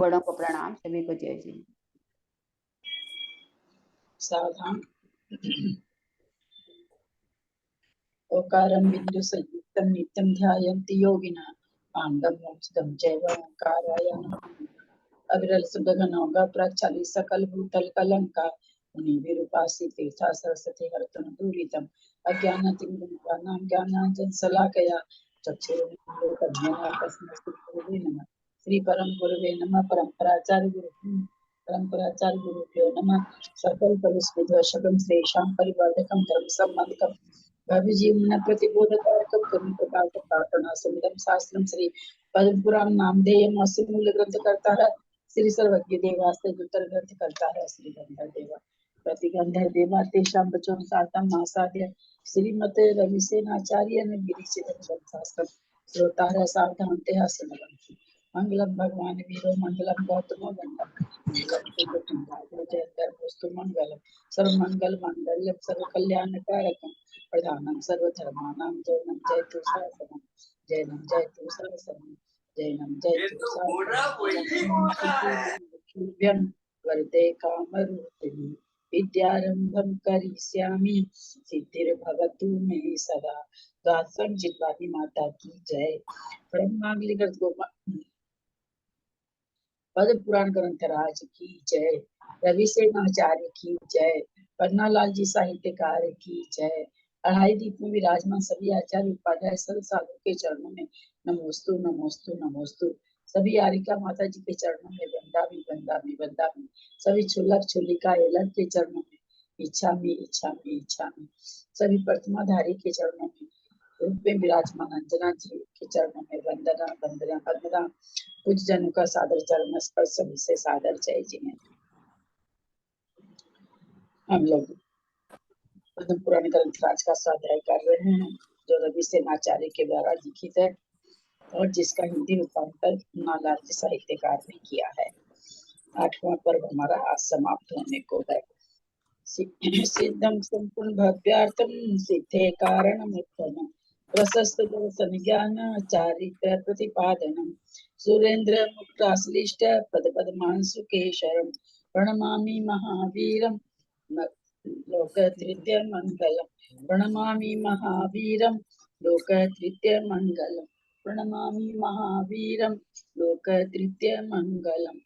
बड़ों को प्रणाम, सभी को जय जी। सावधान। ओकारं बिंदु संयुक्तं नित्यं ध्यायन्ति योगिनः पाण्डं मोक्षदं चैव ओंकाराय नमः। अविरल सुगगनोगा प्रचाली सकल भूतल कलंका मुनि विरूपासी तीर्था सरस्वती हरतन दूरितम अज्ञानतिमिरानां ज्ञानांजन शलाकया चक्षुरुन्मीलितं नमः। श्री परम गुरुवे नमः। परम्पराचार्य गुरुभ्यो नमः। सकल कलुषविध्वंसकं श्रेषां परिवर्धकं धर्म सम्बन्धकं भव्य जीवन प्रतिबोधकारकं करुण प्रकाश प्रार्थना समिदं शास्त्रं श्री पद्म पुराण नामधेयम् अस्य मूल ग्रंथ करता है श्री सर्वज्ञ देवास्ते उत्तर ग्रंथ करता है श्री गंधर देवा प्रतिगंधर देवा तेषां बचों सातम मासाद्य श्रीमते रविसेनाचार्य ने गिरिचित शास्त्र श्रोता है सावधान ते हसनवंती मंगलम भगवान वीरो मंगलम गौतमो गंडम वस्तु मंगलम सर्व मंगल मंगल्यम सर्व कल्याण कारकम प्रधानम सर्वधर्माणां जयनं जयतु शासनम जयनं जयतु शासनम जयनं जयतु शासनम वरदे कामरूपिणी विद्यारंभं करिष्यामि सिद्धिर्भवतु मे सदा। दासन जितवानी माता की जय। ब्रह्मांगलिगत पद्म पुराण ग्रंथराज की जय। रविसेनाचार्य की जय। पन्नालाल जी साहित्यकार की जय। अढ़ाई दीप में विराजमान सभी आचार्य उपाध्याय सर्व साधु के चरणों में नमोस्तु नमोस्तु नमोस्तु। सभी आरिका माता जी के चरणों में वंदामि वंदामि वंदामि। सभी छुल्लक छुल्लिका एलक के चरणों में इच्छामि इच्छामि इच्छामि। सभी प्रतिमाधारी के चरणों में रूप में विराजमान अंजना जी के चरणों में वंदना वंदना वंदना। कुछ जनों का सादर चरण स्पर्श सभी से सादर जय जी हैं। हम लोग पद्म पुराण ग्रंथराज का स्वाध्याय कर रहे हैं जो रविसेनाचार्य के द्वारा लिखित है और जिसका हिंदी रूपांतर नालाल जी साहित्यकार ने किया है। 8वां पर्व हमारा आज समाप्त होने को है। सिद्धम संपूर्ण भव्यार्थम सिद्धे कारणमुत्तमम् प्रशस्त दर्शन ज्ञान चारित्र प्रतिपादनम सुरेंद्र मुक्ताश्लिष्ट पद पद्मांशुकेशरम प्रणमामि महावीरम लोकतृतीय मंगलम प्रणमामि महावीरम लोकतृतीय मंगलम प्रणमामि महावीरम लोकतृतीय मंगलम।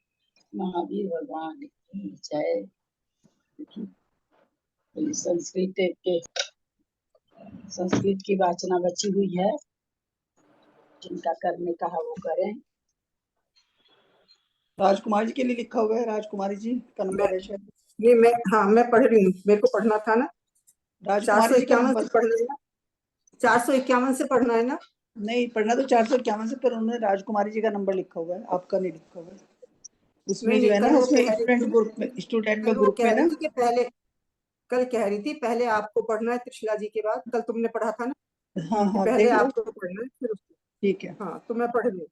महावीर भगवान की जय। संस्कृत की वाचना बची हुई है, जिनका करने कहा वो करें। राजकुमारी जी के लिए लिखा हुआ है, राजकुमारी जी का नंबर है शायद। ये मैं पढ़ रही हूँ, मेरे को पढ़ना था ना। 451 से पढ़ना है ना, 451 से पढ़ना है ना। नहीं पढ़ना तो 451 से, पर उन्होंने राजकुमारी जी का नंबर लिखा हुआ है, आपका नहीं लिखा हुआ है उसमें जो है ना। उसमें स्टूडेंट में ग्रुप में ना पहले कल कह रही थी पहले आपको पढ़ना है त्रिशला जी के बाद। कल तुमने पढ़ा था ना। हाँ हाँ, पहले आपको पढ़ना है फिर उसको। ठीक है। हाँ तो मैं पढ़ लूँ।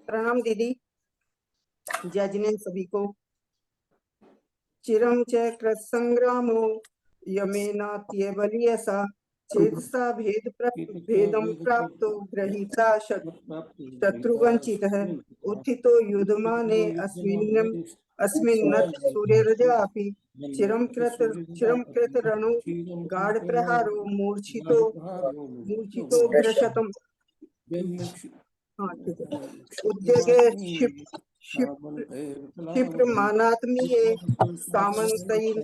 प्रणाम दीदी, जय जिनेन्द्र सभी को। चिरं च कृतसंग्रामो यमेनात्यबलीयसा चेतसा भेदं प्राप्तो गृहीता शत्रुवंचितः उत्थितो युधमाने अस्मिन्नथ सूर्यरजापि चिरं कृत रणो गाढ़ प्रहारो मूर्छितो विरशतम्। हाँ ठीक है। उद्योगे क्षिप्रमानात्मीये सामन्तैर्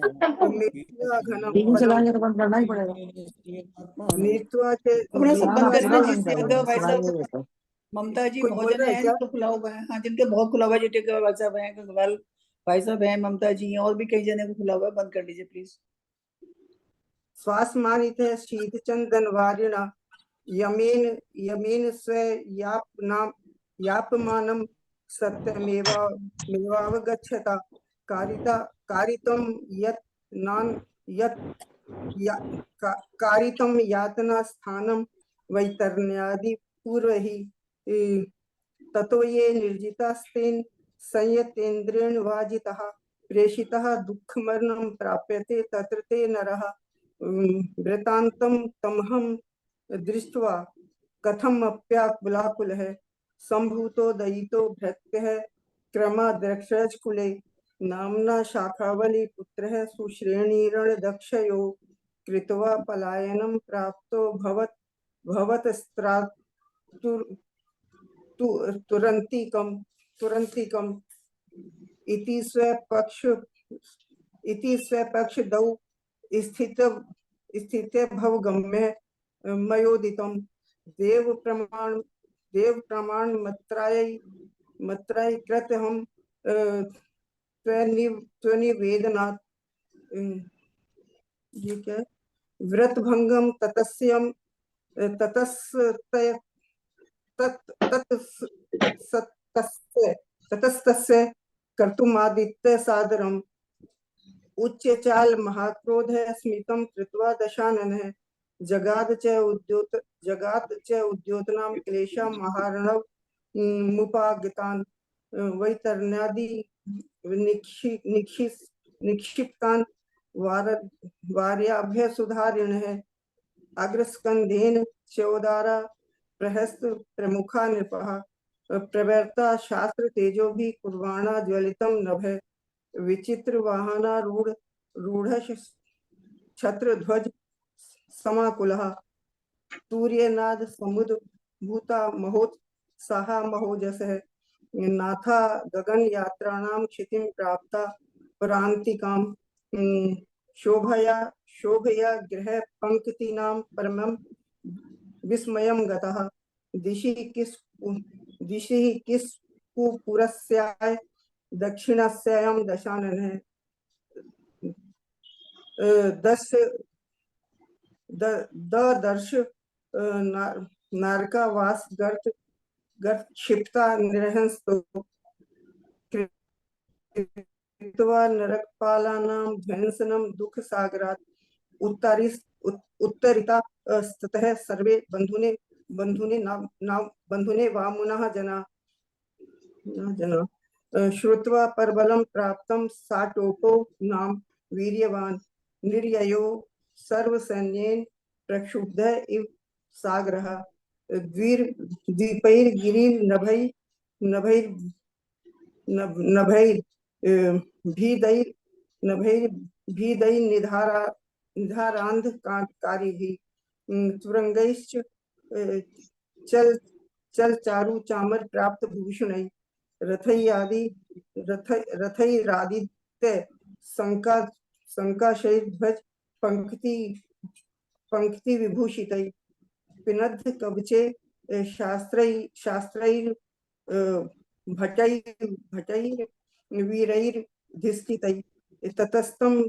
ममता जी भोजन है तो खुला हुआ है। हाँ, जिनके बहुत खुला हुआ है, जिनके भाई साहब हैं, भाई साहब हैं, ममता जी हैं, और भी कई जने को खुला हुआ है। बंद कर दीजिए प्लीज। श्वास मानित है शीत चंदन वारिणा यमीन स्व यापमानम सत्यमेवावगच्छता कारितं कारितं यातना स्थानं वैतरण्यादि पूर्वहि ततो ये निर्जितास्तेन संयतेन्द्रेण वाजितः प्रेषितः दुःखमरणं प्राप्यते तत्र ते नरः वृतान्तं तमहं दृष्ट्वा कथमप्याकुलाकुलः संभूतो दयितो भृत्यः क्रमाद्रक्षज कुले नाम्ना शाखावली पुत्रः सुश्रेणीरणदक्षयो कृत्वा पलायनं प्राप्तो भवतस्त्रात् तुरन्तिकम् इति स्वपक्षदौ स्थिते भवगम्य मयोदितं देव प्रमाण मत्राय कृतहं त्वनिवेदनात् ये क्या व्रत भंगम ततस्तस्य कर्तुमादित्य सादरम् उच्चचाल महाक्रोध स्मितं कृत्वा दशाननः जगाद च उद्योतनां क्लेशा महार्णव मुपागतान् वैतरण्यादि निक्षिप्तान् वार्याभ्य सुधारिणः अग्रस्कंधेन चौदारा प्रहस्त प्रमुखा नृपः प्रवर्ता शास्त्र तेजो भी कुर्वाणा ज्वलितं नभ विचित्र वाहनारूढ़ रूढ़ छत्र ध्वज समाकुलः तूर्यनाद समुद्र भूता महोत्साहा महोजसः नाथा गगन यात्राणां क्षितिं प्राप्ता परांतिकां शोभया गृह पंक्तीनां परमं विस्मयं गतः दिशि किस पुरस्याय दक्षिणस्यां दशाननः दर्श नारकावास गर्त क्षिप्ता निरहंस्तो कृत्वा नरकपालानां ध्वंसनं दुःखसागरात् उत्तरिता ततः सर्वे बन्धुने वामुनः जना श्रुत्वा परबलं प्राप्तं साटोपो नाम वीर्यवान् निर्ययो सर्वसैन्येन प्रक्षुब्धः इव सागरः निधारान्धकारिभिः तुरंगैश्च चल चारु चामर प्राप्त भूषणैः रथैरादित्य संकाशैर्ध्वज पंक्ति विभूषितैः पिनद्ध कवचे शास्त्रैर् भटैर् वीरैर्धिष्ठितैः ततस्तं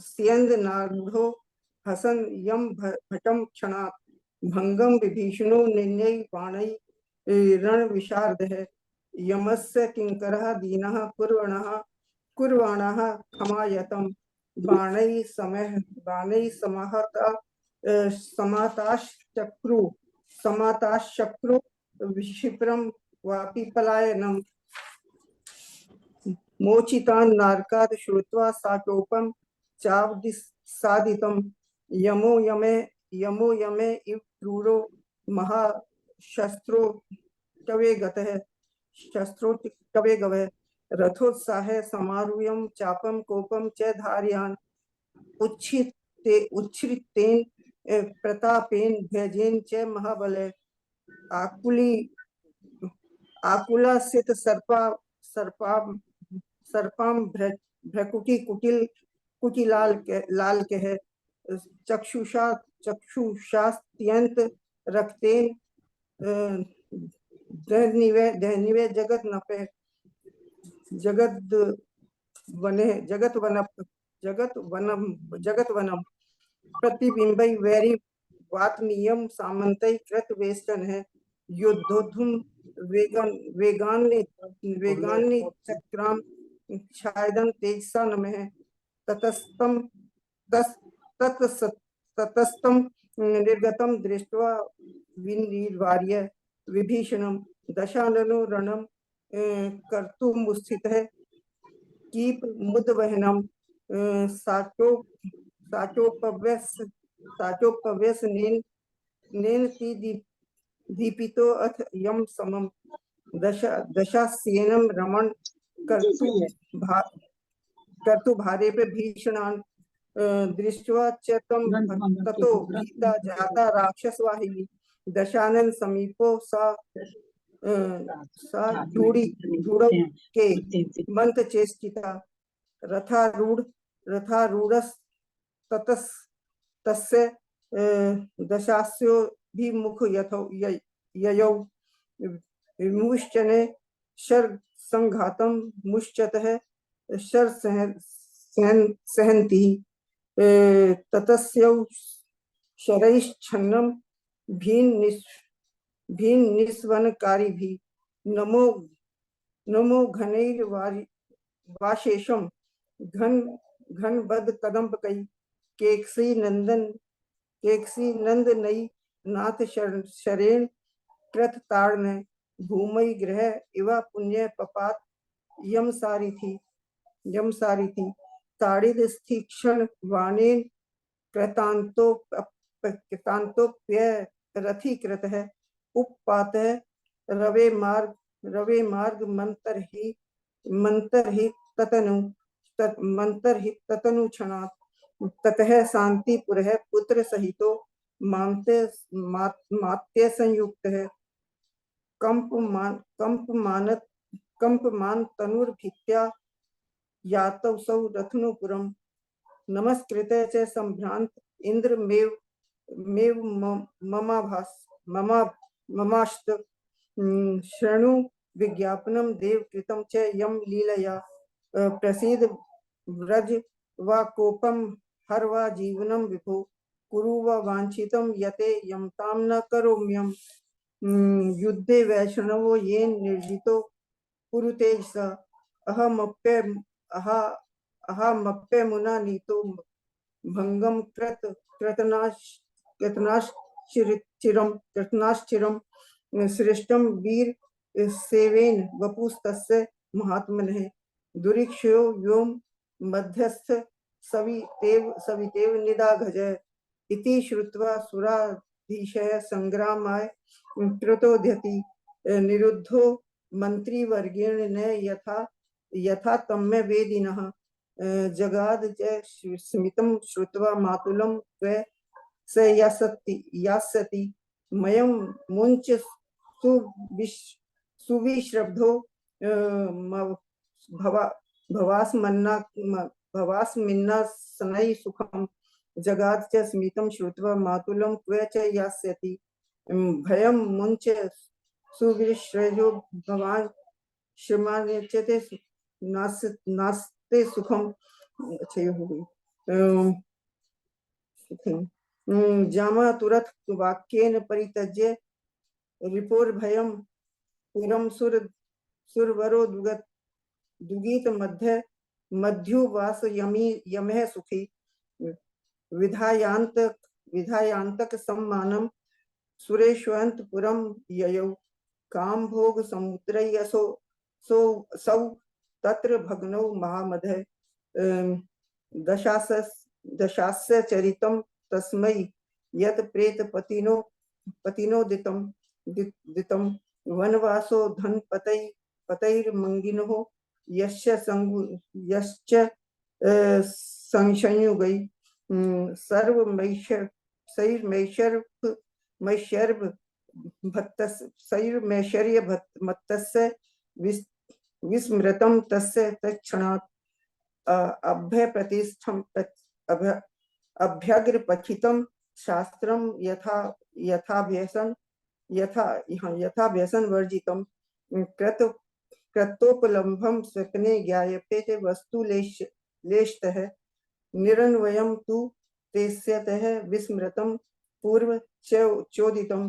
स्यन्दनारूढो हसन् यं भटं क्षणात् भंगम विभीषणो निर्णय बाणैः रणविशारदः यमस्य किंकरः दीनः कुर्वाणः क्षमायतं बाणैः समाताश्चक्रु विक्षिप्रं वापि पलायनम् मोचितान् नारकात् श्रुत्वा साटोपं चावदिसादितं यमो यमे इव क्रूरो महाशस्त्रो कवे गवः रथोत्साहे समारूह्यं चापं कोपं च धारयान् उच्छ्रितेन प्रतापेन ध्वजेन च महाबले आकुलासित सर्पां कुटिलाल के है चक्षुषास्त्यंत रक्तेन दहनिवे जगत वनम प्रतिबिंबई वैरी वात्मीयम सामंतई कृत वेष्टन है युद्धोधुम वेगान्नि चक्राम छायदन तेजसा नमः ततस्तम निर्गतम दृष्ट्वा विनिर्वार्य विभीषणम दशाननो रणम कर्तुमुस्थितः कीप मुदवहनम साचोपव्यस नेन दीपितो अथ यम समम दशास्येनं रमण कर्तु भारे पे भीषणान् दृष्ट्वा च तं ततो भीता जाता राक्षसवाहिनी दशानन समीपो सा ढूढ़ के मंत चेष्टिता रथारूढ़ ततस तस्य दशास्योभिमुख ययौ विमुश्चने शर संघातं मुश्चतः शर सहन्ति ततस्यौ शरैश्छन्नं भीन निस्वनकारिभिः नमो घनैर्वाशेषं घनबद्ध कदम्बकै केकसी नंदनई नाथ शरेण कृत ताड़न भूमि ग्रह इवा पुण्य पपात यम सारी थी ताड़िद स्थिक्षण वाणेन कृतांतोप्य रथी कृत है उपपात रवे मार्ग मंतर ही ततनु क्षणात् ततः शांतिपुर है पुत्र सहितो मात्य संयुक्त है कंपमान तनुर्भित्या यातौ सौ रत्नुपुरम नमस्कृते च संभ्रांत इंद्र मेव ममाश्त शृणु विज्ञापनम देव कृतं च यम लीलया प्रसीद व्रज वा कोपम हर वा जीवनम विभो कुरु वा वांछितं यते यमतां न करोम्यम युद्धे वैष्णवो येन निर्जितो कुरुते स अहमप्य मुना नीतो भंगम कृतनाश्चिरम श्रेष्ठम वीर सेवेन वपुस्तस्य महात्मनः दुरीक्षयो व्योम मध्यस्थ सवितेव निदाघज इति श्रुत्वा सुराधीशः संग्रामाय कृतोद्यति निरुद्धो मंत्रीवर्गेण न यथा तम्य वेदिनः जगाद च स्मितं श्रुत्वा मातुलं त्वे स यास्यति मयं मुञ्च सुविश्रब्धो भवास्मिन्ना सनै सुखं जगाद च स्मितं श्रुत्वा मातुलं त्वे च यास्यति भयं मुञ्च सुविश्रजो भवान् श्रमान्यचते नास्ते सुखम। अच्छा ये हो गई जामा तुरथ वाक्येन परित्यज्य रिपोर भयम पुरम सुरवरो दुगीत मध्युवास यमः सुखी विधायांतक सम्मानम सुरेश्वंतपुरम ययौ काम भोग समुद्रयसो सौ तत्र भग्नौ महामधे दशास्य चरितं तस्मै यत् प्रेत पतिनो दितं वनवासो धनपतैर्मंगिनो यश्च संशयुगै सैर्मैश्वर्य भत्तस्य विस्मृतं तस्य तत्क्षणात् अभ्यग्रपठितं शास्त्रं यथाभ्यसन वर्जितं कृतोपलम्भं स्वप्ने ज्ञायते वस्तु लेशतः निरन्वयं तु तेस्यतः विस्मृतं पूर्व चोदितं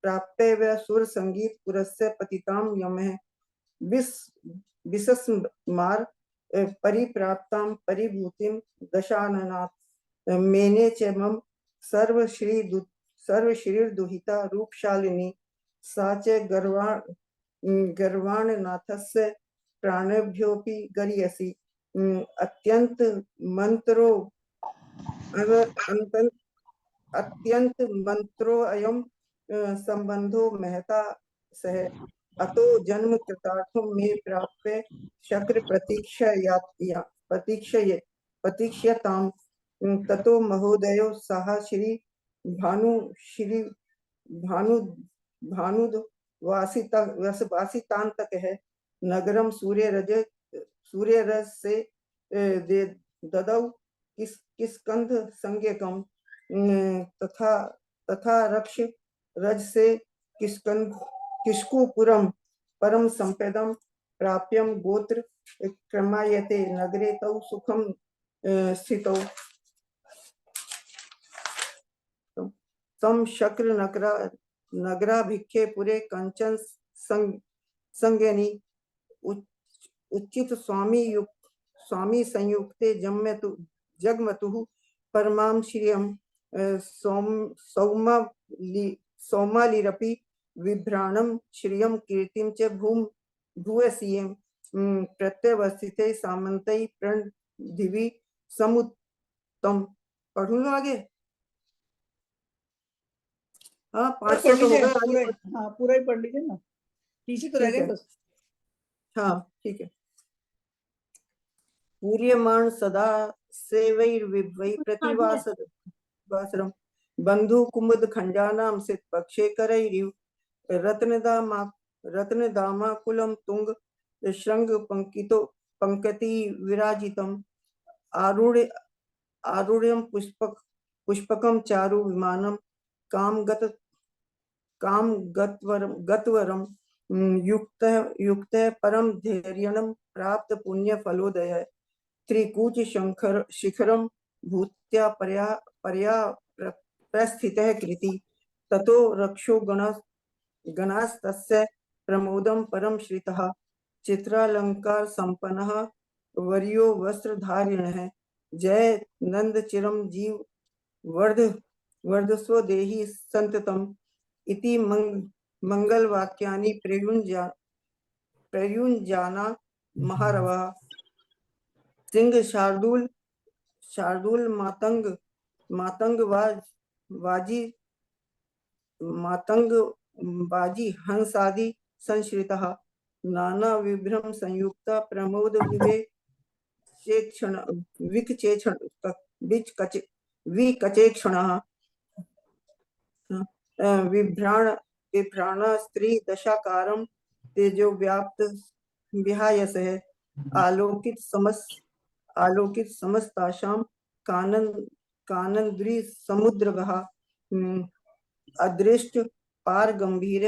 प्राप्ते व सुरसंगीत पुरस्य पतितां यमः विसस्मार परिप्राप्तां परिभूतिं दशाननात् मेने च मम सर्वश्रीर्दुहिता रूपशालिनी सा च गर्वाणनाथस्य प्राणभ्योऽपि गरीयसी अत्यंत मंत्रो अयम संबंधो महता सह अतो जन्म कृतार्थम मे प्राप्य शक्र प्रतीक्षयताम ततो महोदयो सह श्री भानु भानुद वासितांतक है नगरम सूर्य रज से ददौ किस्कंध संज्ञकम तथा तथा रक्ष रज से किस्कुपुरम परम संपेदम प्राप्यम गोत्र क्रमायते नगरे तौ सुखम स्थितौ तम शक्र नगराभिखे पुरे कंचन संज्ञनी उचित स्वामी संयुक्ते जगमतु परमां श्रियम सौमालिरपि विभ्राणम श्रियम कीर्तिम च भूयसीयम प्रत्यवस्थिते सामंतै प्रणदिवि समुत्तम। पढ़ लूं आगे? हाँ, 500 तो हो गए, आगे हाँ पूरा ही पढ़ लीजिए ना, पीछे तो रह गए बस। हाँ ठीक है। पूर्यमाण सदा सेवैर्विभ्वै प्रतिवासरम बंधु कुमुद खंडानाम सित पक्षे करैरिव रत्नदामाकुलं तुंग श्रृंग पंक्ति विराजितम आरूढ़ पुष्पकम चारु विमानम गतवरम युक्त परम धैर्यणम प्राप्त पुण्य फलोदय त्रिकूच शिखरम भूत्या पर्या प्रस्थितः कृति ततो रक्षो गणास्तस्य प्रमोदम परम श्रितः चित्रालंकार संपन्नः वर्यो वस्त्रधारिणः जय नंद चिरम जीव वर्धस्व देहि संततम इति मंगल वाक्यानि प्रयुञ्जाना महारवा सिंह शार्दूल मातंग बाजी हंसादि संश्रितः नाना विभ्रम संयुक्ता प्रमोद विकचेक्षणः विभ्राण स्त्री दशाकारम तेजो व्याप्त विहायसः आलोकित समस्ताशाम कानंद्री समुद्रगः अदृष्ट पार गंभीर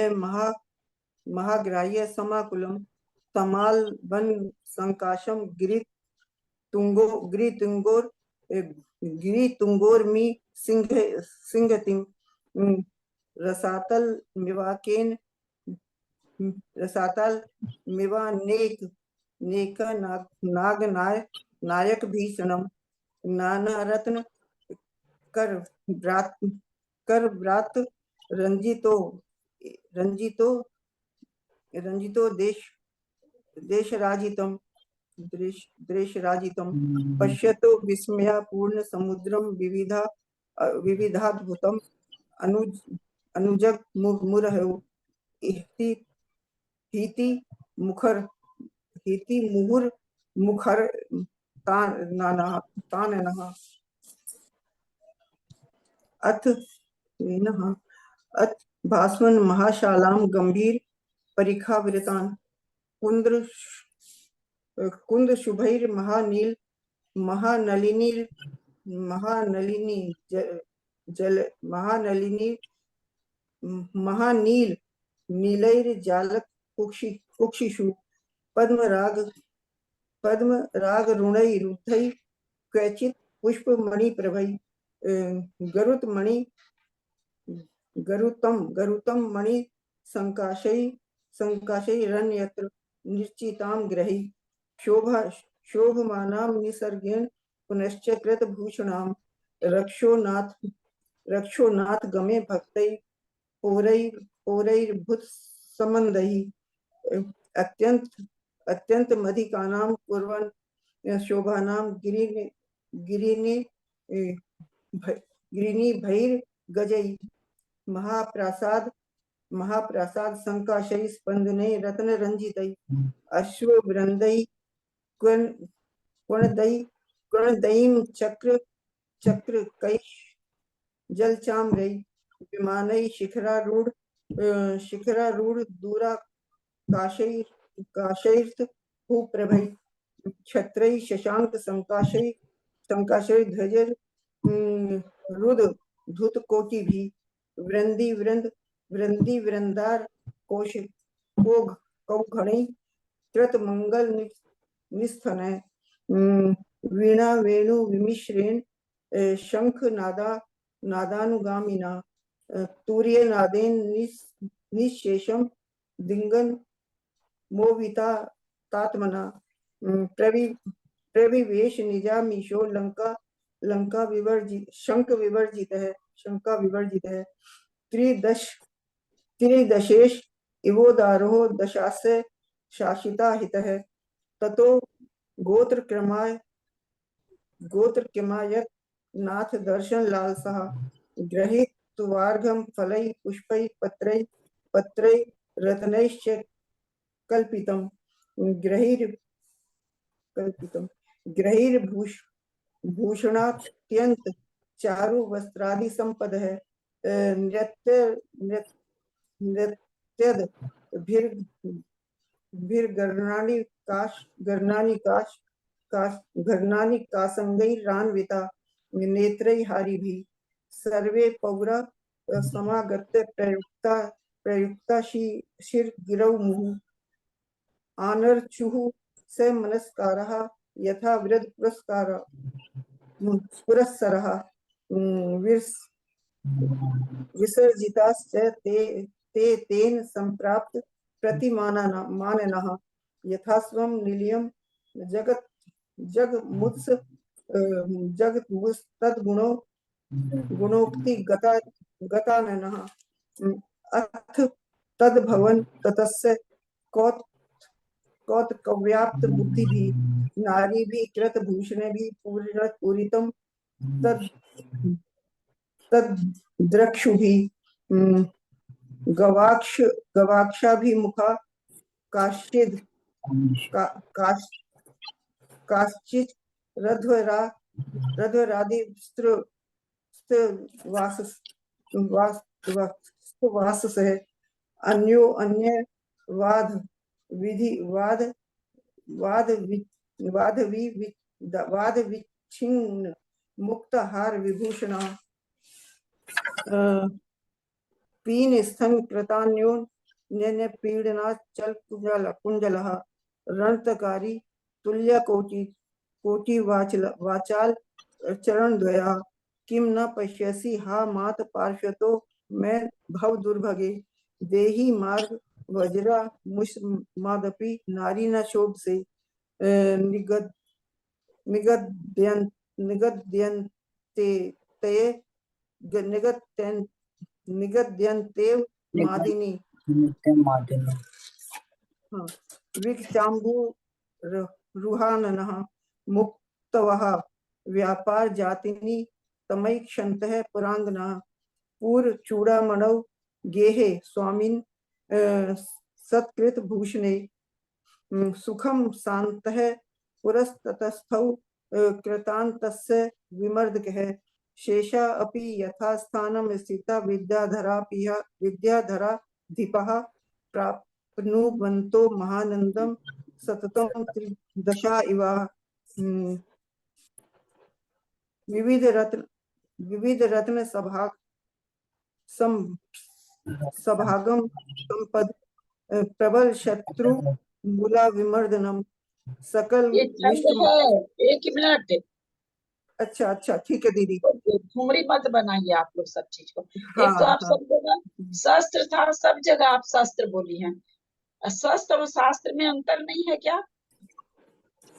महाग्राह्य समाकुलम तमाल वन संकाशम गिरितुंगोर्मी सिंहतिम रसातल मिवा नेक नाग नायक भीषणम नाना रत्न कर व्रात रंजितो देशराजितम पश्यतो विस्मयापूर्ण समुद्रम विविधाद्भुतम अनुजग मुरहु हिति मुखर ताननः अथ भास्वन महाशालाम गंभीर परिखावृतान कुंद शुभैर महानील नीलैर्जालक कुक्षिषु पद्मराग रुणैरुद्धै क्वचित् पुष्पमणिप्रभै गरुतम मणि संकाशैरन्यत्र निश्चितां ग्रहि शोभमानां निसर्गेण पुनश्च कृतभूषणां रक्षोनाथ गमे भक्तै पौरैर्भूत संबंधैः अत्यंत मधिकानां कुर्वन् शोभानां गिरिनी भैर्गजै महाप्रासाद महाप्रसाद संकाशै स्पंदनै रत्न रंजितै अश्व वृंदै कुणदयीं चक्र चक्र कैश जलचाम्रै विमानै शिखरारूढ़ दूरा काशैर्थ भूप्रभै छत्रै शशांक संकाशै ध्वजर रुद धुत कोटि भी वृंदी वृंदार कोश कौघणै कृत मंगल निस्थनय वीणा वेणु विमिश्रेण शंख नादानुगामिना तूर्य नादेन निशेषम दिंगन मोविता तात्मना प्रविवेश निजामीशो लंका विवर्जित है त्रिदशेश इवोदारोह दशास्य शासिता हित है ततो गोत्रक्रमायत नाथ दर्शन लालसा गृहीत वार्घम फलै पुष्पै पत्रै रत्नैश्च कल्पितम भूषणात्यंत चारु वस्त्रादि संपद है नृत्यद घर्णानि कासंगैरान्विता नेत्रैहारी भी सर्वे पौरा समागत्य प्रयुक्ता शिरगिरौ मुहुः आनर्चुः स मनस्कारः यथा वृद्ध पुरस्सरः विसर्जिताश्च ते तेन संप्राप्त प्रतिमाननः यथा स्वं निलयं जगमुत्सतद्गुणो गुणोक्ति गताननः अथ तद्भवन ततस्य कौतकव्याप्त बुद्धि भी नारी भी कृत भूषण भी पूरितम तद्रक्षु भी गवाक्षा भी मुखा काश्चित रध्वरादि वासस है अन्यो अन्य वाद विच्छिन्न मुक्त हार विभूषण पीन स्थन कृतान्यो पीड़ना चल कुंजलः रणतकारी तुल्य कोटि वाचाल चरण द्वया किम न पश्यसि हा मात पार्श्वतो मैं भव दुर्भगे देहि मार्ग वज्रा मुष्मादपि नारी न शोभ से निगद्यन्तेव मादिनी विक्षाम्बुरुहाननः मुक्तवः व्यापार जातिनी तमैक्षन्तः पुरांगना पूर्व चूड़ामणौ गेहे स्वामिन् सत्कृत भूषणे सुखम शान्तः पुरस्ततस्थौ कृतान्तस्य विमर्दकः शेषा अपि यथा स्थानं स्थिता विद्याधरा धीपः प्राप्नुवन्तो महानन्दं सततं त्रिदशा इव विविध रत्न सभागम संपद प्रबल शत्रु मूला विमर्दनम सकल ये छंद है। एक मिनट, अच्छा अच्छा ठीक है दीदी, ठुमरी मत बनाइए आप लोग सब चीज को। हाँ, एक तो आप हाँ। सब जगह शास्त्र था, सब जगह आप शास्त्र बोली हैं। शास्त्र और शास्त्र में अंतर नहीं है क्या?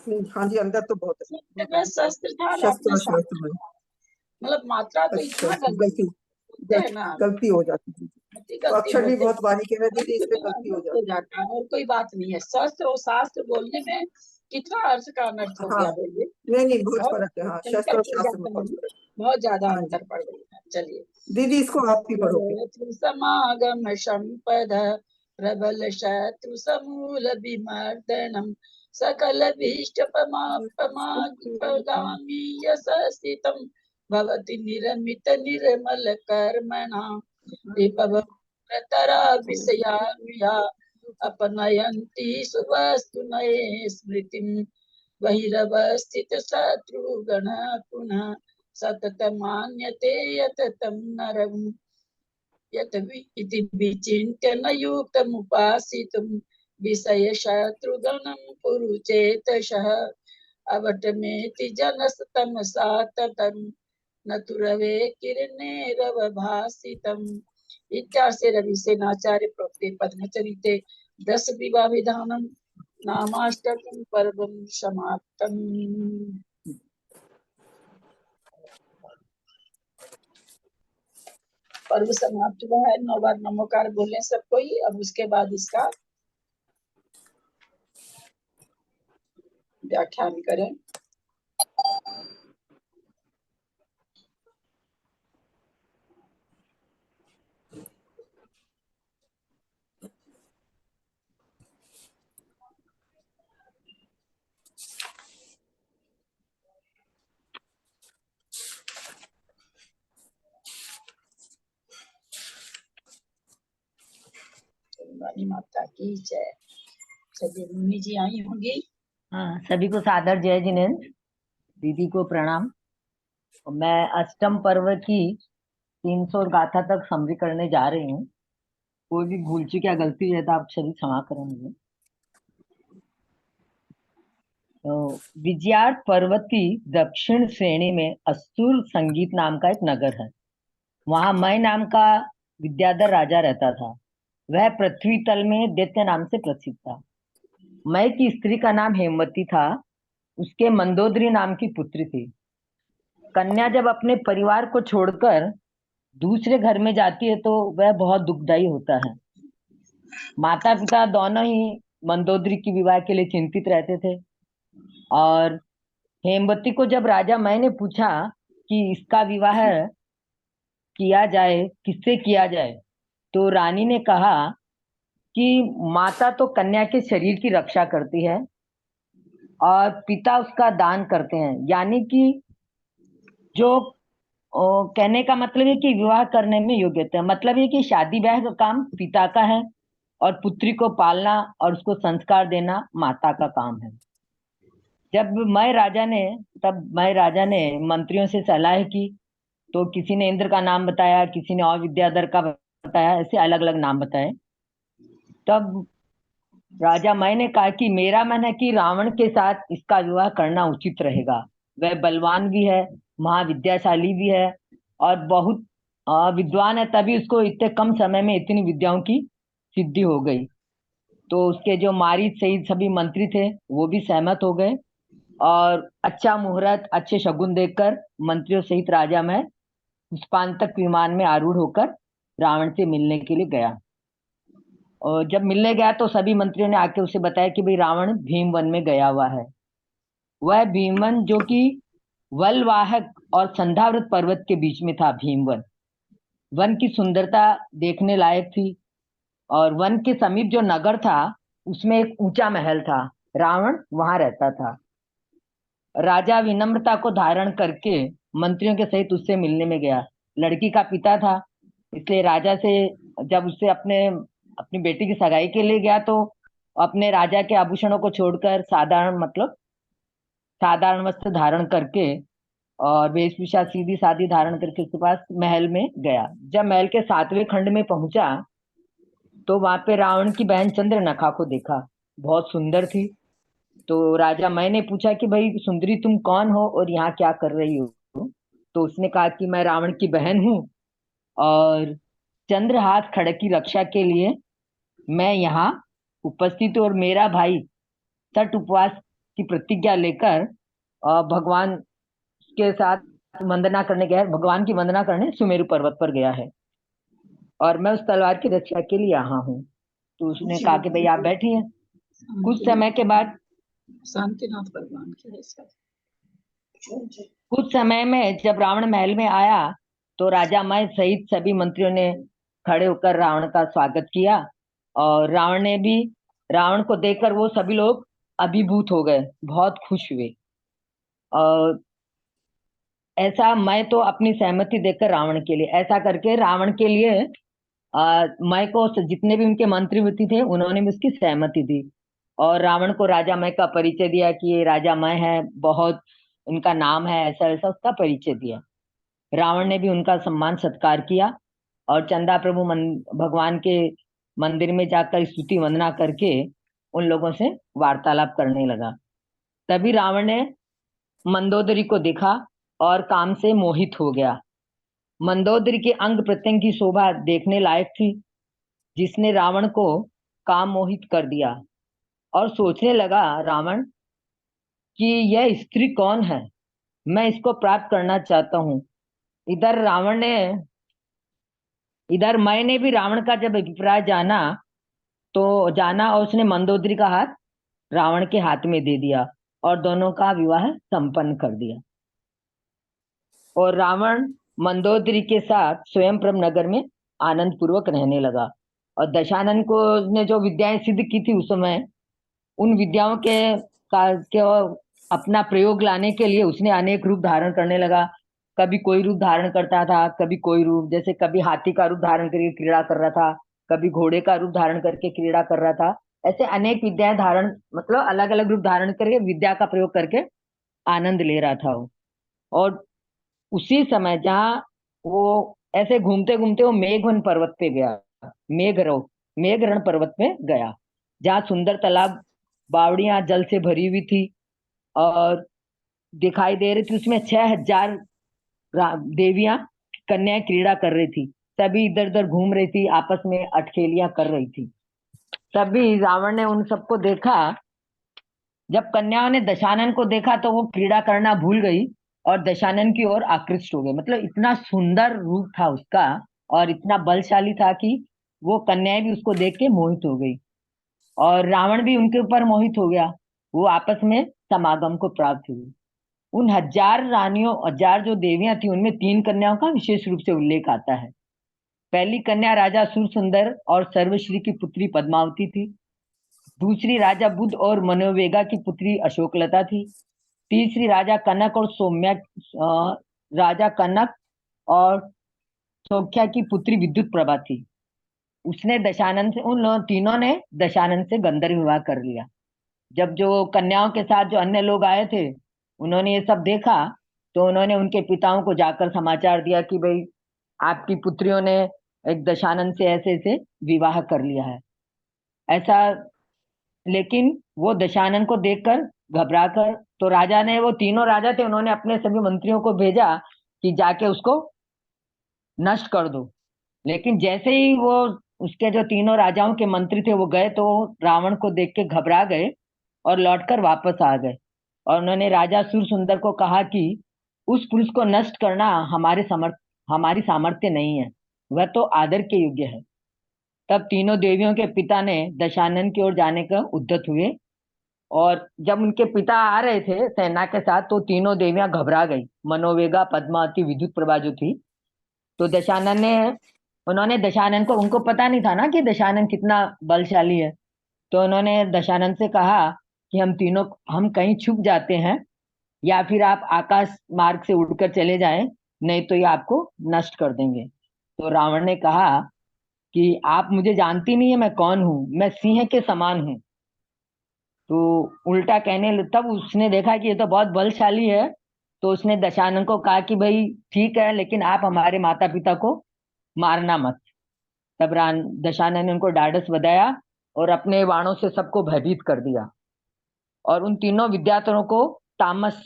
हाँ जी, अंदर तो बहुत है। जगह शास्त्र था, शस्त्र आपने शास्त्र शस्त्र में मतलब मात्रा तो अच्छा इतना गलती है ना, गलती हो जाती थी, गलती अक्षर भी होते बहुत बारीक है दीदी, इसलिए गलती हो जाती जाता है। और कोई बात नहीं है। शास्त्र और शास्त्र बोलने में कितना अर्थ का अनर्थ हो हाँ। गया है ये। नहीं बहुत फर्क है, हाँ, शस्त्र और शास्त्र में बहुत फर्क है। बहुत ज्यादा हाँ जी। अंतर पड़ गया है। चलिए। दीदी इसको आप ही पढ़ोगे। शत्रु समागम संपद प्रबल शत्रु समूल विमर्दनम सकल भीष्ट पमापगामी यशस्थितम भवति निरमित निर्मल कर्मणा विपवतरा विषया अपनयन्ति सुवस्तुनये स्मृतिं बहिरवस्थित शत्रुगण पुनः सततमान्यते यततं नरं यत इति विचिन्त्य न युक्तमुपासितुं विषय शत्रुगणं पुरुचेतशः अवटमेति जनस्तमसा ततं न तुरवे किरणेरवभासितम्। इत्यासे रविसेनाचार्य प्रोक्ते पद्मचरिते 10 विवाह विधानं नामाष्टकं पर्वं समाप्तम्। पर्व समाप्त हुआ है। 9 बार नमोकार बोले सब कोई। अब उसके बाद इसका व्याख्यान करें। वाणी माता की जय। चलिए मुन्नी जी आई होंगी। हाँ, सभी को सादर जय जिनेन्द्र, दीदी को प्रणाम। मैं अष्टम पर्व की 300 गाथा तक समरी करने जा रही हूँ। कोई भी भूल चूक या गलती है तो आप सभी क्षमा करेंगे। तो विजयार्थ पर्वती दक्षिण श्रेणी में असुर संगीत नाम का एक नगर है। वहां मय नाम का विद्याधर राजा रहता था। वह पृथ्वी तल में दैत्य नाम से प्रसिद्ध था। मय की स्त्री का नाम हेमवती था। उसके मंदोदरी नाम की पुत्री थी। कन्या जब अपने परिवार को छोड़कर दूसरे घर में जाती है तो वह बहुत दुखदायी होता है। माता पिता दोनों ही मंदोदरी की विवाह के लिए चिंतित रहते थे। और हेमवती को जब राजा मय ने पूछा कि इसका विवाह किया जाए, किससे किया जाए, तो रानी ने कहा कि माता तो कन्या के शरीर की रक्षा करती है और पिता उसका दान करते हैं। यानी कि जो कहने का मतलब है कि विवाह करने में योग्यता है। मतलब है कि शादी ब्याह का काम पिता का है और पुत्री को पालना और उसको संस्कार देना माता का काम है। तब मय राजा ने मंत्रियों से सलाह की। तो किसी ने इंद्र का नाम बताया, किसी ने और विद्याधर का बताया, ऐसे अलग अलग नाम बताए। तब राजा मय ने कहा कि मेरा मन है कि रावण के साथ इसका विवाह करना उचित रहेगा। वह बलवान भी है, महाविद्याशाली भी है और बहुत विद्वान है, तभी उसको इतने कम समय में इतनी विद्याओं की सिद्धि हो गई। तो उसके जो मारीच सहित सभी मंत्री थे वो भी सहमत हो गए और अच्छा मुहूर्त, अच्छे शगुन देखकर मंत्रियों सहित राजा मय पुष्पांतक विमान में आरूढ़ होकर रावण से मिलने के लिए गया। और जब मिलने गया तो सभी मंत्रियों ने आके उसे बताया कि भाई रावण भीमवन में गया हुआ है। वह भीमवन जो कि वलवाहक और संध्याव्रत पर्वत के बीच में था। भीमवन वन की सुंदरता देखने लायक थी और वन के समीप जो नगर था उसमें एक ऊंचा महल था। रावण वहां रहता था। राजा विनम्रता को धारण करके मंत्रियों के सहित उससे मिलने में गया। लड़की का पिता था, इसलिए राजा से जब उससे अपनी बेटी की सगाई के लिए गया तो अपने राजा के आभूषणों को छोड़कर साधारण वस्त्र धारण करके और वेशभूषा सीधी सादी धारण करके उसके पास महल में गया। जब महल के 7वें खंड में पहुंचा तो वहां पे रावण की बहन चंद्रनखा को देखा। बहुत सुंदर थी। तो राजा मय ने पूछा कि भाई सुंदरी तुम कौन हो और यहाँ क्या कर रही हो? तो उसने कहा कि मैं रावण की बहन हूँ और चंद्रहास खड़ग की रक्षा के लिए मैं यहाँ उपस्थित हूँ और मेरा भाई छठ उपवास की प्रतिज्ञा लेकर भगवान के साथ वंदना करने गया है। भगवान की वंदना करने सुमेरु पर्वत पर गया है और मैं उस तलवार की रक्षा के लिए यहाँ हूँ। तो उसने कहा कि भाई आप बैठिए। कुछ समय के बाद शांतिनाथ भगवान की है। कुछ समय में जब रावण महल में आया तो राजा मय सहित सभी मंत्रियों ने खड़े होकर रावण का स्वागत किया, और रावण को देखकर वो सभी लोग अभिभूत हो गए, बहुत खुश हुए। और ऐसा मैं तो अपनी सहमति देकर रावण के लिए, ऐसा करके रावण के लिए मैं को जितने भी उनके मंत्री व्यक्ति थे उन्होंने भी उसकी सहमति दी, और रावण को राजा मय का परिचय दिया कि ये राजा मय है, बहुत उनका नाम है, ऐसा ऐसा उसका परिचय दिया। रावण ने भी उनका सम्मान सत्कार किया, और चंदा प्रभु भगवान के मंदिर में जाकर स्तुति वंदना करके उन लोगों से वार्तालाप करने लगा। तभी रावण ने मंदोदरी को देखा और काम से मोहित हो गया। मंदोदरी के अंग प्रत्यंग की शोभा देखने लायक थी, जिसने रावण को काम मोहित कर दिया। और सोचने लगा रावण कि यह स्त्री कौन है, मैं इसको प्राप्त करना चाहता हूँ। इधर मैंने भी रावण का जब अभिप्राय जाना और उसने मंदोदरी का हाथ रावण के हाथ में दे दिया और दोनों का विवाह संपन्न कर दिया। और रावण मंदोदरी के साथ स्वयंप्रभ नगर में आनंद पूर्वक रहने लगा। और दशानन को ने जो विद्याएं सिद्ध की थी उस समय, उन विद्याओं के अपना प्रयोग लाने के लिए उसने अनेक रूप धारण करने लगा। कभी कोई रूप धारण करता था, कभी कोई रूप, जैसे कभी हाथी का रूप धारण करके क्रीड़ा कर रहा था, कभी घोड़े का रूप धारण करके क्रीड़ा कर रहा था। ऐसे अनेक विद्याएं धारण, मतलब अलग अलग रूप धारण करके विद्या का प्रयोग करके आनंद ले रहा था वो। और उसी समय जहाँ वो ऐसे घूमते घूमते वो मेघवन पर्वत पे गया, मेघरण पर्वत पे गया, जहाँ सुंदर तालाब बावड़ियां जल से भरी हुई थी और दिखाई दे रही थी। उसमें 6000 देवियां कन्याएं क्रीड़ा कर रही थी, सभी इधर उधर घूम रही थी, आपस में अटखेलियां कर रही थी। तभी रावण ने उन सबको देखा। जब कन्याओं ने दशानन को देखा तो वो क्रीड़ा करना भूल गई और दशानन की ओर आकृष्ट हो गए। मतलब इतना सुंदर रूप था उसका और इतना बलशाली था कि वो कन्याएं भी उसको देख के मोहित हो गई, और रावण भी उनके ऊपर मोहित हो गया। वो आपस में समागम को प्राप्त हुई। उन 1000 जो देवियां थी उनमें 3 कन्याओं का विशेष रूप से उल्लेख आता है। पहली कन्या राजा सुरसुंदर और सर्वश्री की पुत्री पद्मावती थी। दूसरी राजा बुद्ध और मनोवेगा की पुत्री अशोकलता थी। तीसरी राजा कनक और सौख्या की पुत्री विद्युत प्रभा थी। उन तीनों ने दशानन से गंधर्व विवाह कर लिया। जब जो कन्याओं के साथ जो अन्य लोग आए थे उन्होंने ये सब देखा तो उन्होंने उनके पिताओं को जाकर समाचार दिया कि भाई आपकी पुत्रियों ने एक दशानन से ऐसे ऐसे विवाह कर लिया है, ऐसा। लेकिन वो दशानन को देखकर घबरा कर, तो राजा ने, वो तीनों राजा थे, उन्होंने अपने सभी मंत्रियों को भेजा कि जाके उसको नष्ट कर दो। लेकिन जैसे ही वो उसके जो तीनों राजाओं के मंत्री थे वो गए तो रावण को देख के घबरा गए और लौटकर वापस आ गए। और उन्होंने राजा सुरसुंदर को कहा कि उस पुरुष को नष्ट करना हमारी सामर्थ्य नहीं है, वह तो आदर के योग्य है। तब तीनों देवियों के पिता ने दशानन की ओर जाने का उद्यत हुए, और जब उनके पिता आ रहे थे सेना के साथ तो तीनों देवियां घबरा गई, मनोवेगा, पद्मावती, विद्युत प्रभा जो थी। तो उन्होंने दशानन को, उनको पता नहीं था ना कि दशानन कितना बलशाली है, तो उन्होंने दशानन से कहा कि हम कहीं छुप जाते हैं या फिर आप आकाश मार्ग से उड़कर चले जाएं, नहीं तो ये आपको नष्ट कर देंगे। तो रावण ने कहा कि आप मुझे जानती नहीं है मैं कौन हूँ, मैं सिंह के समान हूँ। तो उल्टा तब उसने देखा कि ये तो बहुत बलशाली है, तो उसने दशानन को कहा कि भाई ठीक है, लेकिन आप हमारे माता पिता को मारना मत। तब दशानन ने उनको ढाढ़स बधाया और अपने बाणों से सबको भयभीत कर दिया, और उन तीनों विद्यार्थियों को तामस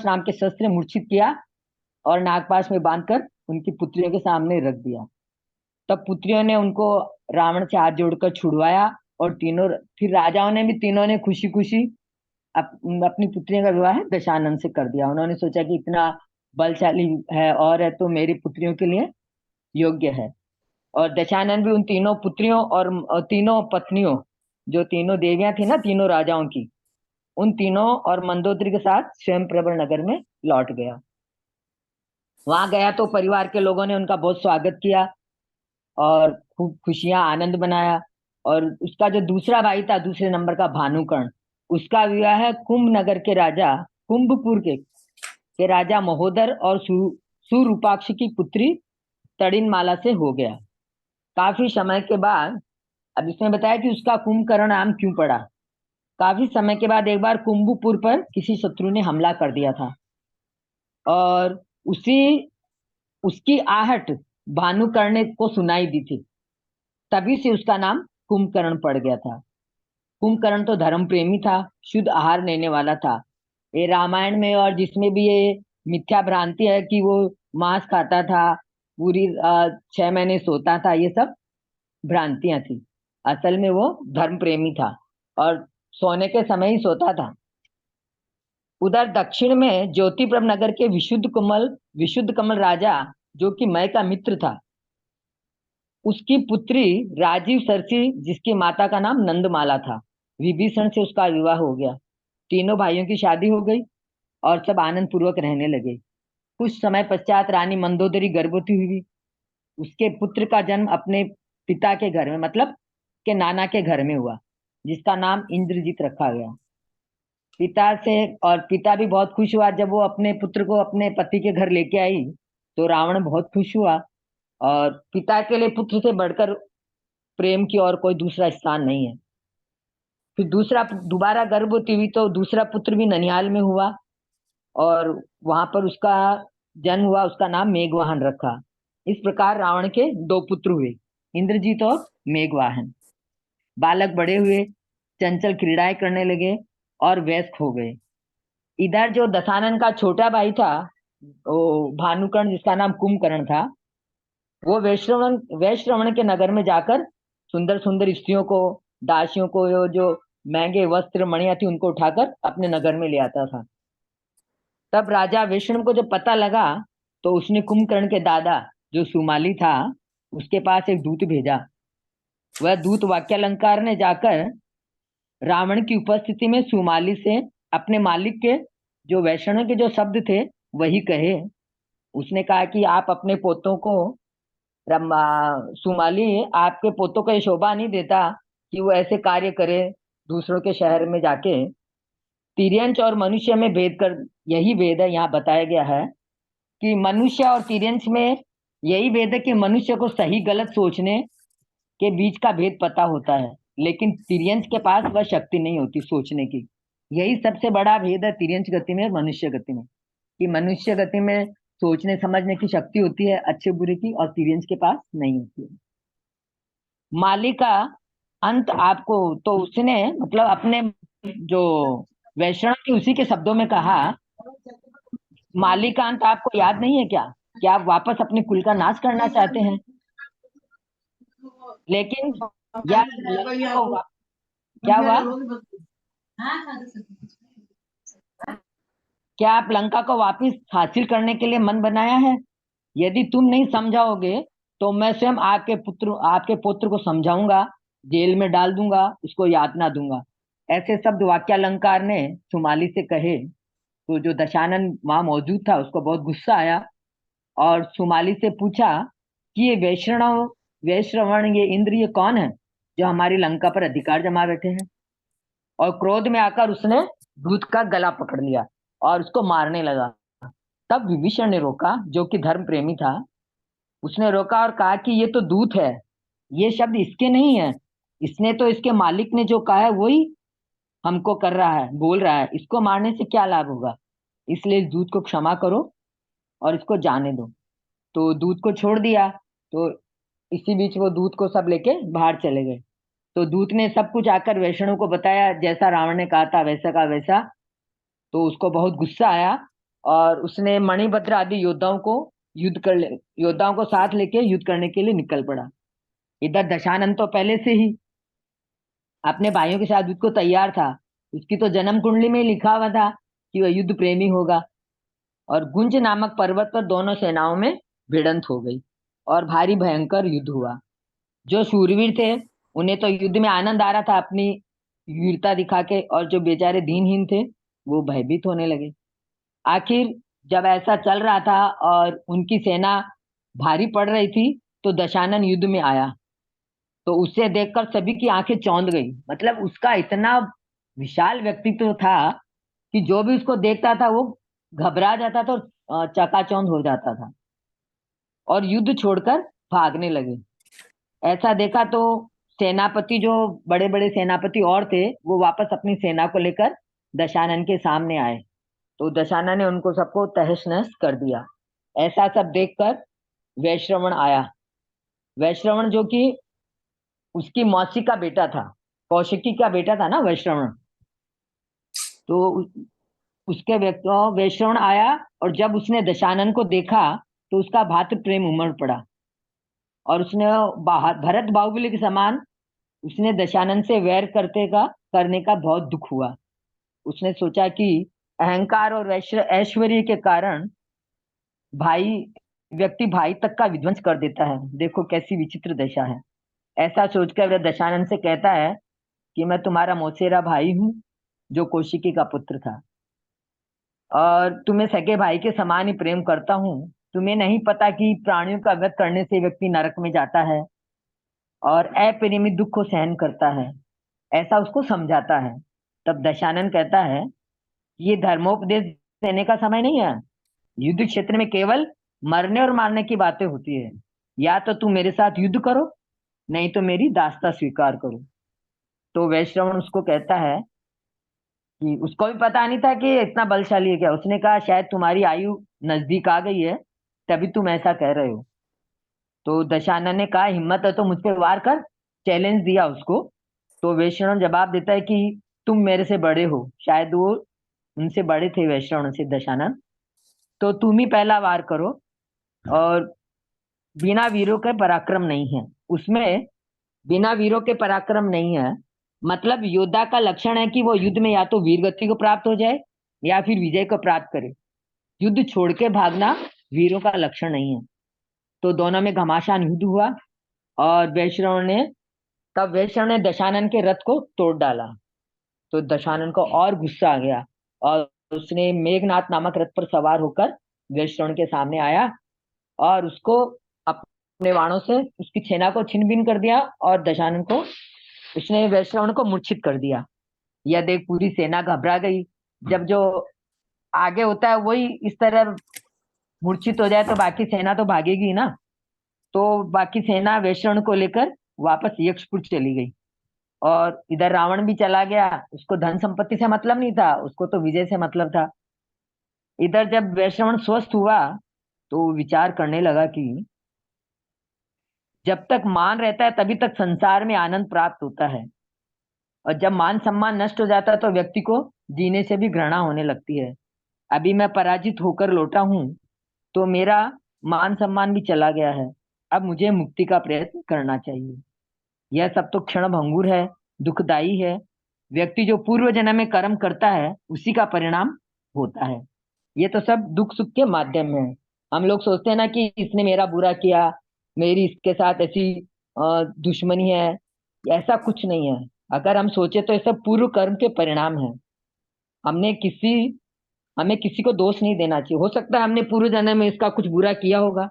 नाम के शस्त्र मूर्छित किया और नागपाश में बांधकर उनकी पुत्रियों के सामने रख दिया। तब पुत्रियों ने उनको रावण से हाथ जोड़कर छुड़वाया, और फिर राजाओं ने भी तीनों ने खुशी खुशी अपनी पुत्रियों का विवाह दशानन से कर दिया। उन्होंने सोचा कि इतना बलशाली है और है तो मेरी पुत्रियों के लिए योग्य है। और दशानन भी उन तीनों पुत्रियों और तीनों पत्नियों, जो तीनों देवियां थी ना तीनों राजाओं की, उन तीनों और मंदोदरी के साथ स्वयंप्रभ नगर में लौट गया। वहां गया तो परिवार के लोगों ने उनका बहुत स्वागत किया और खूब खुशियां आनंद मनाया। और उसका जो दूसरा भाई था, दूसरे नंबर का भानुकर्ण, उसका विवाह कुंभ नगर के राजा, कुंभपुर के राजा महोदर और सुरूपाक्ष की पुत्री तड़िनमाला से हो गया। काफी समय के बाद, अब इसमें बताया कि उसका कुंभकर्ण नाम क्यों पड़ा। काफी समय के बाद एक बार कुंभपुर पर किसी शत्रु ने हमला कर दिया था और उसकी आहट भानुकर्ण को सुनाई दी थी। तभी से उसका नाम कुंभकर्ण पड़ गया था। कुंभकर्ण तो धर्म प्रेमी था, शुद्ध आहार लेने वाला था। ये रामायण में और जिसमें भी ये मिथ्या भ्रांति है कि वो मांस खाता था, पूरी 6 महीने सोता था, ये सब भ्रांतियां थी। असल में वो धर्म प्रेमी था और सोने के समय ही सोता था। उधर दक्षिण में ज्योतिप्रभ नगर के विशुद्ध कमल राजा, जो कि मय का मित्र था, उसकी पुत्री राजीव सरसी, जिसकी माता का नाम नंदमाला था, विभीषण से उसका विवाह हो गया। तीनों भाइयों की शादी हो गई और सब आनंद पूर्वक रहने लगे। कुछ समय पश्चात रानी मंदोदरी गर्भवती हुई। उसके पुत्र का जन्म अपने पिता के घर में, मतलब के नाना के घर में हुआ, जिसका नाम इंद्रजीत रखा गया। पिता भी बहुत खुश हुआ जब वो अपने पुत्र को अपने पति के घर लेके आई। तो रावण बहुत खुश हुआ और पिता के लिए पुत्र से बढ़कर प्रेम की और कोई दूसरा स्थान नहीं है। फिर दोबारा गर्भवती हुई तो दूसरा पुत्र भी ननिहाल में हुआ और वहां पर उसका जन्म हुआ। उसका नाम मेघवाहन रखा। इस प्रकार रावण के 2 पुत्र हुए, इंद्रजीत और मेघवाहन। बालक बड़े हुए, चंचल क्रीड़ाएं करने लगे और वयस्क हो गए। इधर जो दशानन का छोटा भाई था, वो भानुकर्ण, जिसका नाम कुंभकर्ण था, वो वैश्रवण के नगर में जाकर सुंदर सुंदर स्त्रियों को, दासियों को, जो महंगे वस्त्र मणियां थी, उनको उठाकर अपने नगर में ले आता था। तब राजा वैश्रवण को जब पता लगा तो उसने कुंभकर्ण के दादा, जो सुमाली था, उसके पास एक दूत भेजा। वह दूत वाक्यालंकार ने जाकर रावण की उपस्थिति में सुमाली से अपने मालिक के, जो वैष्णव के जो शब्द थे, वही कहे। उसने कहा कि आप अपने पोतों को, सुमाली, आपके पोतों को ये शोभा नहीं देता कि वो ऐसे कार्य करे दूसरों के शहर में जाके। तिर्यंच और मनुष्य में भेद कर, यही भेद है यहाँ बताया गया है कि मनुष्य और तिर्यंच में यही भेद है कि मनुष्य को सही गलत सोचने के बीच का भेद पता होता है, लेकिन तिर्यंच के पास वह शक्ति नहीं होती सोचने की। यही सबसे बड़ा भेद है तिर्यंच गति में और मनुष्य गति में, कि मनुष्य गति में सोचने समझने की शक्ति होती है अच्छे बुरे की, और तिर्यंच के पास नहीं होती है। माली का अंत आपको, तो उसने मतलब अपने जो वैष्णव की उसी के शब्दों में कहा, माली का अंत आपको याद नहीं है क्या? क्या आप वापस अपने कुल का नाश करना चाहते हैं? लेकिन क्या हुआ? क्या आप लंका को वापस हासिल करने के लिए मन बनाया है? यदि तुम नहीं समझाओगे तो मैं स्वयं आपके पुत्र को समझाऊंगा, जेल में डाल दूंगा, उसको यातना दूंगा। ऐसे शब्द वाक्यालंकार ने सुमाली से कहे। तो जो दशानन वहां मौजूद था, उसको बहुत गुस्सा आया और सुमाली से पूछा कि ये वैश्रवण, ये इंद्र, ये कौन है जो हमारी लंका पर अधिकार जमा बैठे हैं? और क्रोध में आकर उसने दूत का गला पकड़ लिया और उसको मारने लगा। तब विभीषण ने रोका, जो कि धर्म प्रेमी था। उसने रोका और कहा कि ये तो दूत है, ये शब्द इसके नहीं है। इसने तो, इसके मालिक ने जो कहा है वही हमको कर रहा है, बोल रहा है। इसको मारने से क्या लाभ होगा? इसलिए इस दूत को क्षमा करो और इसको जाने दो। तो दूत को छोड़ दिया। तो इसी बीच वो दूत को सब लेके बाहर चले गए। तो दूत ने सब कुछ आकर वैष्णव को बताया, जैसा रावण ने कहा था वैसा का वैसा। तो उसको बहुत गुस्सा आया और उसने मणिभद्र आदि योद्धाओं को साथ लेके युद्ध करने के लिए निकल पड़ा। इधर दशानन तो पहले से ही अपने भाइयों के साथ युद्ध को तैयार था। उसकी तो जन्म कुंडली में ही लिखा हुआ था कि वह युद्ध प्रेमी होगा। और गुंज नामक पर्वत पर दोनों सेनाओं में भिड़ंत हो गई और भारी भयंकर युद्ध हुआ। जो शूरवीर थे उन्हें तो युद्ध में आनंद आ रहा था अपनी वीरता दिखा के, और जो बेचारे दीनहीन थे वो भयभीत होने लगे। आखिर जब ऐसा चल रहा था और उनकी सेना भारी पड़ रही थी, तो दशानन युद्ध में आया। तो उसे देखकर सभी की आंखें चौंध गई। मतलब उसका इतना विशाल व्यक्तित्व था कि जो भी उसको देखता था वो घबरा जाता था और चकाचौंध हो जाता था और युद्ध छोड़कर भागने लगे। ऐसा देखा तो सेनापति, जो बड़े बड़े सेनापति और थे, वो वापस अपनी सेना को लेकर दशानन के सामने आए। तो दशानन ने उनको सबको तहस नहस कर दिया। ऐसा सब देखकर वैश्रवण आया। वैश्रवण जो कि उसकी मौसी का बेटा था, कौशिकी का बेटा था ना वैश्रवण। तो उसके वैश्रवण आया और जब उसने दशानन को देखा तो उसका भातृ प्रेम उमड़ पड़ा और उसने भरत बाहुबली के समान उसने दशानन से वैर करने का बहुत दुख हुआ। उसने सोचा कि अहंकार और ऐश्वर्य के कारण व्यक्ति भाई तक का विध्वंस कर देता है। देखो कैसी विचित्र दशा है। ऐसा सोचकर वह दशानन से कहता है कि मैं तुम्हारा मौसेरा भाई हूँ, जो कौशिकी का पुत्र था, और तुम्हें सगे भाई के समान ही प्रेम करता हूँ। तुम्हें नहीं पता कि प्राणियों का वध करने से व्यक्ति नरक में जाता है और अपरिमित दुख को सहन करता है। ऐसा उसको समझाता है। तब दशानन कहता है, ये धर्मोपदेश देने का समय नहीं है। युद्ध क्षेत्र में केवल मरने और मारने की बातें होती है। या तो तुम मेरे साथ युद्ध करो, नहीं तो मेरी दास्ता स्वीकार करो। तो वैश्रवण उसको कहता है कि उसको भी पता नहीं था कि ये इतना बलशाली है क्या। उसने कहा, शायद तुम्हारी आयु नजदीक आ गई है, तभी तुम ऐसा कह रहे हो। तो दशानन ने कहा, हिम्मत है तो मुझ पे वार कर, चैलेंज दिया उसको। तो वैश्रवण जवाब देता है कि तुम मेरे से बड़े हो। शायद वो उनसे बड़े थे वैश्रवण से दशानन। तो तुम ही पहला वार करो। और बिना वीरों के पराक्रम नहीं है उसमें। बिना वीरों के पराक्रम नहीं है। मतलब योद्धा का लक्षण है कि वो युद्ध में या तो वीर गति को प्राप्त हो जाए या फिर विजय को प्राप्त करे। युद्ध छोड़ के भागना वीरों का लक्षण नहीं है। तो दोनों में घमासान युद्ध हुआ और वैश्रवण ने दशानन के रथ को तोड़ डाला। तो दशानन को और गुस्सा आ गया और उसने मेघनाथ नामक रथ पर सवार होकर वैश्रवण के सामने आया और उसको अपने बाणों से उसकी सेना को छिन्न भिन्न कर दिया और उसने वैश्रवण को मूर्छित कर दिया। यह देख पूरी सेना घबरा गई। जब जो आगे होता है वही इस तरह मूर्छित हो जाए तो बाकी सेना तो भागेगी ना। तो बाकी सेना वैश्रवण को लेकर वापस यक्षपुर चली गई। और इधर रावण भी चला गया। उसको धन संपत्ति से मतलब नहीं था, उसको तो विजय से मतलब था। इधर जब वैश्रवण स्वस्थ हुआ तो वो विचार करने लगा कि जब तक मान रहता है तभी तक संसार में आनंद प्राप्त होता है, और जब मान सम्मान नष्ट हो जाता है तो व्यक्ति को जीने से भी घृणा होने लगती है। अभी मैं पराजित होकर लौटा हूं तो मेरा मान सम्मान भी चला गया है। अब मुझे मुक्ति का प्रयत्न करना चाहिए। यह सब तो क्षण भंगुर है, दुखदाई है। व्यक्ति जो पूर्व जन्म में कर्म करता है उसी का परिणाम होता है। ये तो सब दुख सुख के माध्यम में है। हम लोग सोचते हैं ना कि इसने मेरा बुरा किया, मेरी इसके साथ ऐसी दुश्मनी है। ऐसा कुछ नहीं है। अगर हम सोचे तो ये सब पूर्व कर्म के परिणाम है। हमने किसी हमें किसी को दोष नहीं देना चाहिए। हो सकता है हमने पूर्व जन्म में इसका कुछ बुरा किया होगा,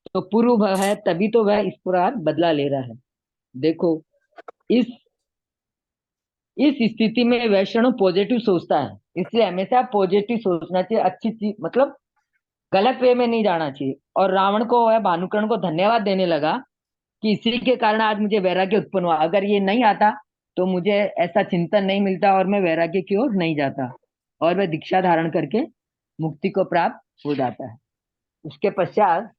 तो पूर्व भय है तभी तो वह इस प्रकार बदला ले रहा है। देखो, इस इस स्थिति में वैष्णव पॉजिटिव सोचता है, इसलिए हमेशा पॉजिटिव सोचना चाहिए। अच्छी चीज, मतलब गलत वे में नहीं जाना चाहिए। और रावण को वह भानुकर्ण को धन्यवाद देने लगा कि इसी के कारण आज मुझे वैराग्य उत्पन्न हुआ। अगर ये नहीं आता तो मुझे ऐसा चिंतन नहीं मिलता और मैं वैराग्य की ओर नहीं जाता, और वह दीक्षा धारण करके मुक्ति को प्राप्त हो जाता है। उसके पश्चात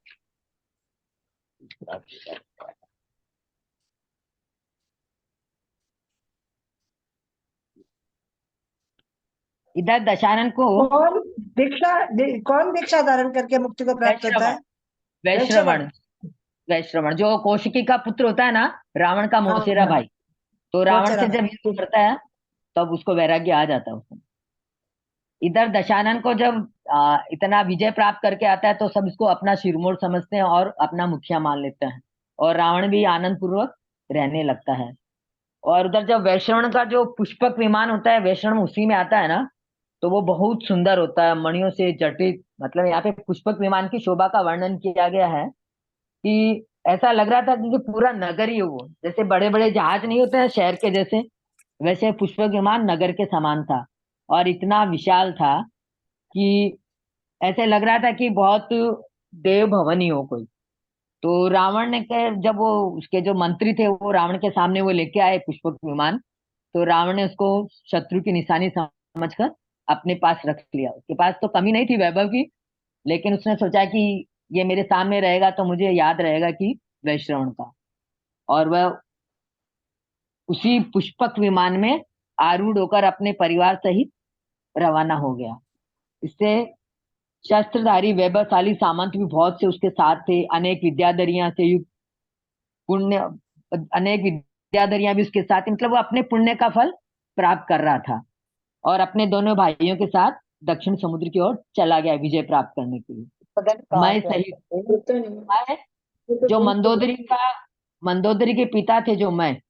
इधर दशानन को कौन दीक्षा धारण करके मुक्ति को प्राप्त होता है? वैश्रवण वैश्रवण जो कौशिकी का पुत्र होता है ना, रावण का मौसेरा भाई। तो रावण से जब युद्ध करता है तब उसको वैराग्य आ जाता है उसमें। इधर दशानन को जब इतना विजय प्राप्त करके आता है तो सब इसको अपना शिरमोर समझते हैं और अपना मुखिया मान लेते हैं, और रावण भी आनंद पूर्वक रहने लगता है। और उधर जब वैश्रवण का जो पुष्पक विमान होता है, वैश्रवण उसी में आता है ना, तो वो बहुत सुंदर होता है, मणियों से जटित। मतलब यहाँ पे पुष्पक विमान की शोभा का वर्णन किया गया है कि ऐसा लग रहा था कि पूरा नगर ही है वो। जैसे बड़े बड़े जहाज नहीं होते हैं शहर के जैसे, वैसे पुष्पक विमान नगर के समान था और इतना विशाल था कि ऐसे लग रहा था कि बहुत देव भवन ही हो कोई। तो रावण ने जब वो उसके जो मंत्री थे वो रावण के सामने वो लेके आए पुष्पक विमान, तो रावण ने उसको शत्रु की निशानी समझकर अपने पास रख लिया। उसके पास तो कमी नहीं थी वैभव की, लेकिन उसने सोचा कि ये मेरे सामने रहेगा तो मुझे याद रहेगा कि वैश्रवण का। और वह उसी पुष्पक विमान में आरूढ़ होकर अपने परिवार सहित रवाना हो गया। इससे शस्त्रधारी वैभवशाली सामंत भी बहुत से उसके साथ थे, अनेक विद्याधरियां से युक्त पुण्य, अनेक विद्याधरियां भी उसके साथ थी। मतलब वो अपने पुण्य का फल प्राप्त कर रहा था और अपने दोनों भाइयों के साथ दक्षिण समुद्र की ओर चला गया विजय प्राप्त करने के लिए। मैं सहित मैं जो मंदोदरी के पिता थे जो मैं,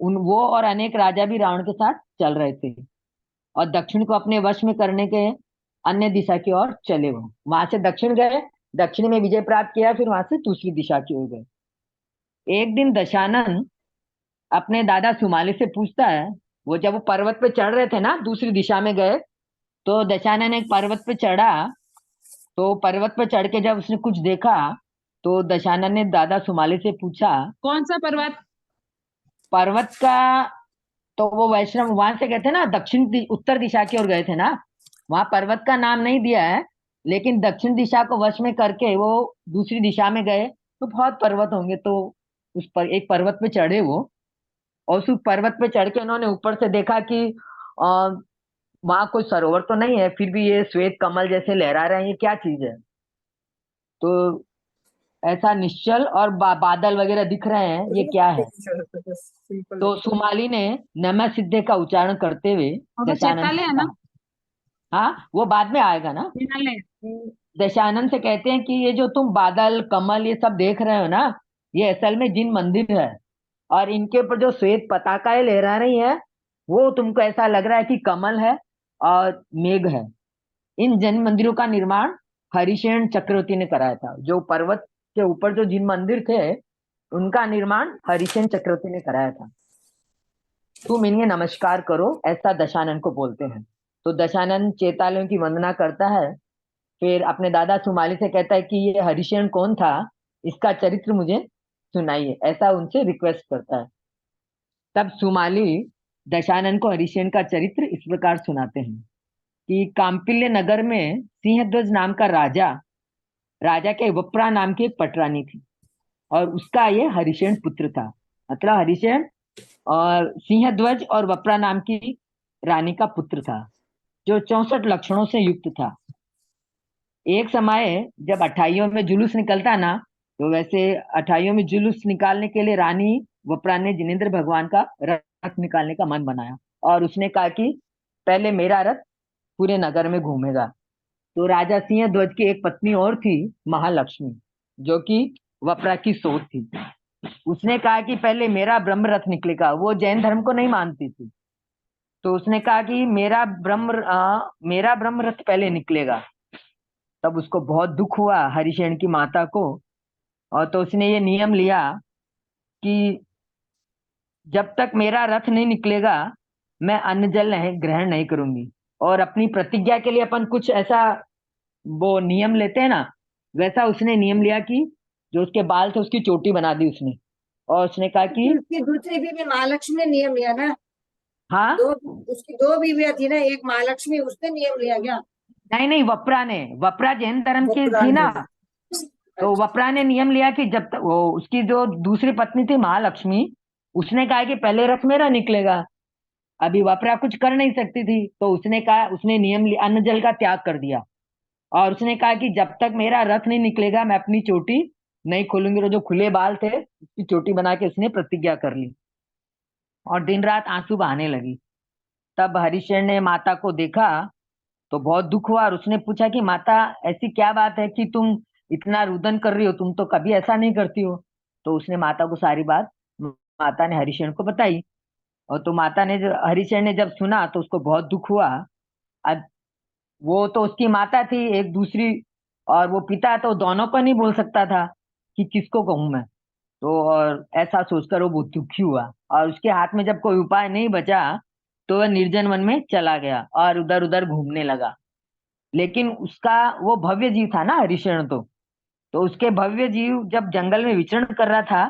उन वो और अनेक राजा भी रावण के साथ चल रहे थे और दक्षिण को अपने वश में करने के अन्य दिशा की ओर चले। वो वहां से दक्षिण गए, दक्षिण में विजय प्राप्त किया, फिर वहां से दूसरी दिशा की ओर गए। एक दिन दशानन अपने दादा सुमाली से पूछता है, वो जब वो पर्वत पे चढ़ रहे थे ना, दूसरी दिशा में गए, तो दशानन एक पर्वत पे चढ़ा। तो पर्वत पे चढ़ के जब उसने कुछ देखा तो दशानन ने दादा सुमाली से पूछा, कौन सा पर्वत? पर्वत का, तो वो वैष्णव वहां से गए थे ना, उत्तर दिशा की ओर गए थे ना, वहां पर्वत का नाम नहीं दिया है, लेकिन दक्षिण दिशा को वश में करके वो दूसरी दिशा में गए। तो बहुत पर्वत होंगे, तो उस पर एक पर्वत पे चढ़े वो, और उस पर्वत पे चढ़ के उन्होंने ऊपर से देखा कि वहां कोई सरोवर तो नहीं है, फिर भी ये श्वेत कमल जैसे लहरा रहे हैं, ये क्या चीज है। तो ऐसा निश्चल और बादल वगैरह दिख रहे हैं, ये क्या है। सिंपल। तो सुमाली ने नमः सिद्धे का उच्चारण करते हुए वो तो दशानन चेताले से है ना? कहा, हाँ वो बाद में आएगा ना। चेताले। दशानन से कहते हैं कि ये जो तुम बादल कमल ये सब देख रहे हो ना, ये असल में जिन मंदिर है, और इनके ऊपर जो श्वेत पताकाएं लहरा रही है, वो तुमको ऐसा लग रहा है कि कमल है और मेघ है। इन जैन मंदिरों का निर्माण हरिशेन चक्रवर्ती ने कराया था। जो पर्वत के ऊपर जो जिन मंदिर थे, उनका निर्माण हरिशेन चक्रवर्ती ने कराया था। तुम इन्हें नमस्कार करो, ऐसा दशानन को बोलते हैं। तो दशानन चेतालियों की वंदना करता है, फिर अपने दादा सुमाली से कहता है कि ये हरिशेन कौन था, इसका चरित्र मुझे सुनाइए, ऐसा उनसे रिक्वेस्ट करता है। तब सुमाली दशानन को हरिशेन का चरित्र इस प्रकार सुनाते हैं कि कांपिल्य नगर में सिंहध्वज नाम का राजा के विप्रा नाम की एक पटरानी थी, और उसका ये हरिशेन पुत्र था। मतलब हरिशेन और सिंहध्वज और विप्रा नाम की रानी का पुत्र था, जो 64 लक्षणों से युक्त था। एक समय जब अठाइयों में जुलूस निकलता ना, तो वैसे अठाइयों में जुलूस निकालने के लिए रानी विप्रा ने जिनेंद्र भगवान का रथ निकालने का मन बनाया, और उसने कहा कि पहले मेरा रथ पूरे नगर में घूमेगा। तो राजा सिंह ध्वज की एक पत्नी और थी, महालक्ष्मी, जो कि विप्रा की सोच थी। उसने कहा कि पहले मेरा ब्रह्म रथ निकलेगा। वो जैन धर्म को नहीं मानती थी, तो उसने कहा कि मेरा ब्रह्म रथ पहले निकलेगा। तब उसको बहुत दुख हुआ हरिशेन की माता को, और तो उसने ये नियम लिया कि जब तक मेरा रथ नहीं निकलेगा मैं अन्न जल ग्रहण नहीं करूंगी। और अपनी प्रतिज्ञा के लिए अपन कुछ ऐसा वो नियम लेते हैं ना, वैसा उसने नियम लिया कि जो उसके बाल थे उसकी चोटी बना दी उसने, और उसने कहा कि उसकी दूसरी बीवी महालक्ष्मी ने नियम लिया ना? हाँ, उसकी दो बीवियां थी ना, एक महालक्ष्मी, उसने नियम लिया क्या? नहीं नहीं, वप्रा जैन धर्म की थी ना, तो वप्रा ने नियम लिया कि जब तक वो उसकी जो दूसरी पत्नी थी महालक्ष्मी, उसने कहा कि पहले रथ मेरा निकलेगा। अभी वप्रा कुछ कर नहीं सकती थी, तो उसने कहा, उसने नियम लिया, अन्न जल का त्याग कर दिया, और उसने कहा कि जब तक मेरा रथ नहीं निकलेगा मैं अपनी चोटी नहीं खोलूंगी। और जो खुले बाल थे उसकी चोटी बना के उसने प्रतिज्ञा कर ली, और दिन रात आंसू बहाने लगी। तब हरिशेन ने माता को देखा तो बहुत दुख हुआ, और उसने पूछा कि माता ऐसी क्या बात है कि तुम इतना रुदन कर रही हो, तुम तो कभी ऐसा नहीं करती हो। तो उसने माता को सारी बात माता ने हरिशेन को बताई, और तो माता ने हरिशेन ने जब सुना तो उसको बहुत दुख हुआ। अब वो तो उसकी माता थी एक दूसरी, और वो पिता, तो दोनों को नहीं बोल सकता था कि किसको कहूं मैं। तो और ऐसा सोचकर वो बहुत दुखी हुआ, और उसके हाथ में जब कोई उपाय नहीं बचा तो वह निर्जन वन में चला गया और उधर उधर घूमने लगा। लेकिन उसका वो भव्य जीव था ना हरिशरण, तो उसके भव्य जीव जब जंगल में विचरण कर रहा था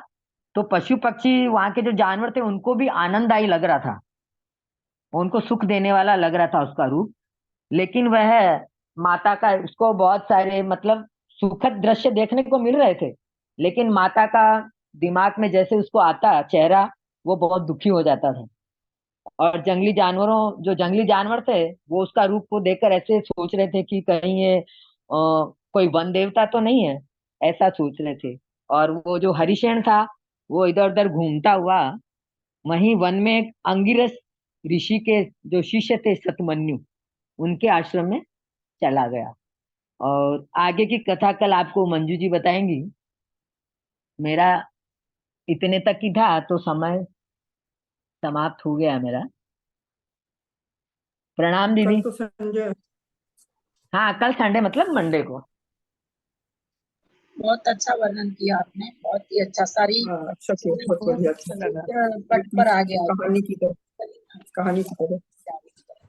तो पशु पक्षी, वहां के जो जानवर थे, उनको भी आनंददायी लग रहा था, उनको सुख देने वाला लग रहा था उसका रूप। लेकिन वह माता का, उसको बहुत सारे मतलब सुखद दृश्य देखने को मिल रहे थे, लेकिन माता का दिमाग में जैसे उसको आता चेहरा, वो बहुत दुखी हो जाता था। और जो जंगली जानवर थे, वो उसका रूप को देखकर ऐसे सोच रहे थे कि कहीं ये कोई वन देवता तो नहीं है, ऐसा सोच रहे थे। और वो जो हरिशेन था, वो इधर उधर घूमता हुआ वहीं वन में एक अंगिरस ऋषि के जो शिष्य थे सतमन्यु, उनके आश्रम में चला गया। और आगे की कथा कल आपको मंजू जी बताएंगी। मेरा इतने तक ही था, तो समय समाप्त हो गया मेरा। प्रणाम कल दीदी। तो संजय। हाँ, कल संडे मतलब मंडे को। बहुत अच्छा वर्णन किया आपने, बहुत ही अच्छा। सारी हाँ अच्छा किया, बहुत बहुत बढ़िया अच्छा लगा। पट पर आ गया कहानी की तरह, कहानी की तरह।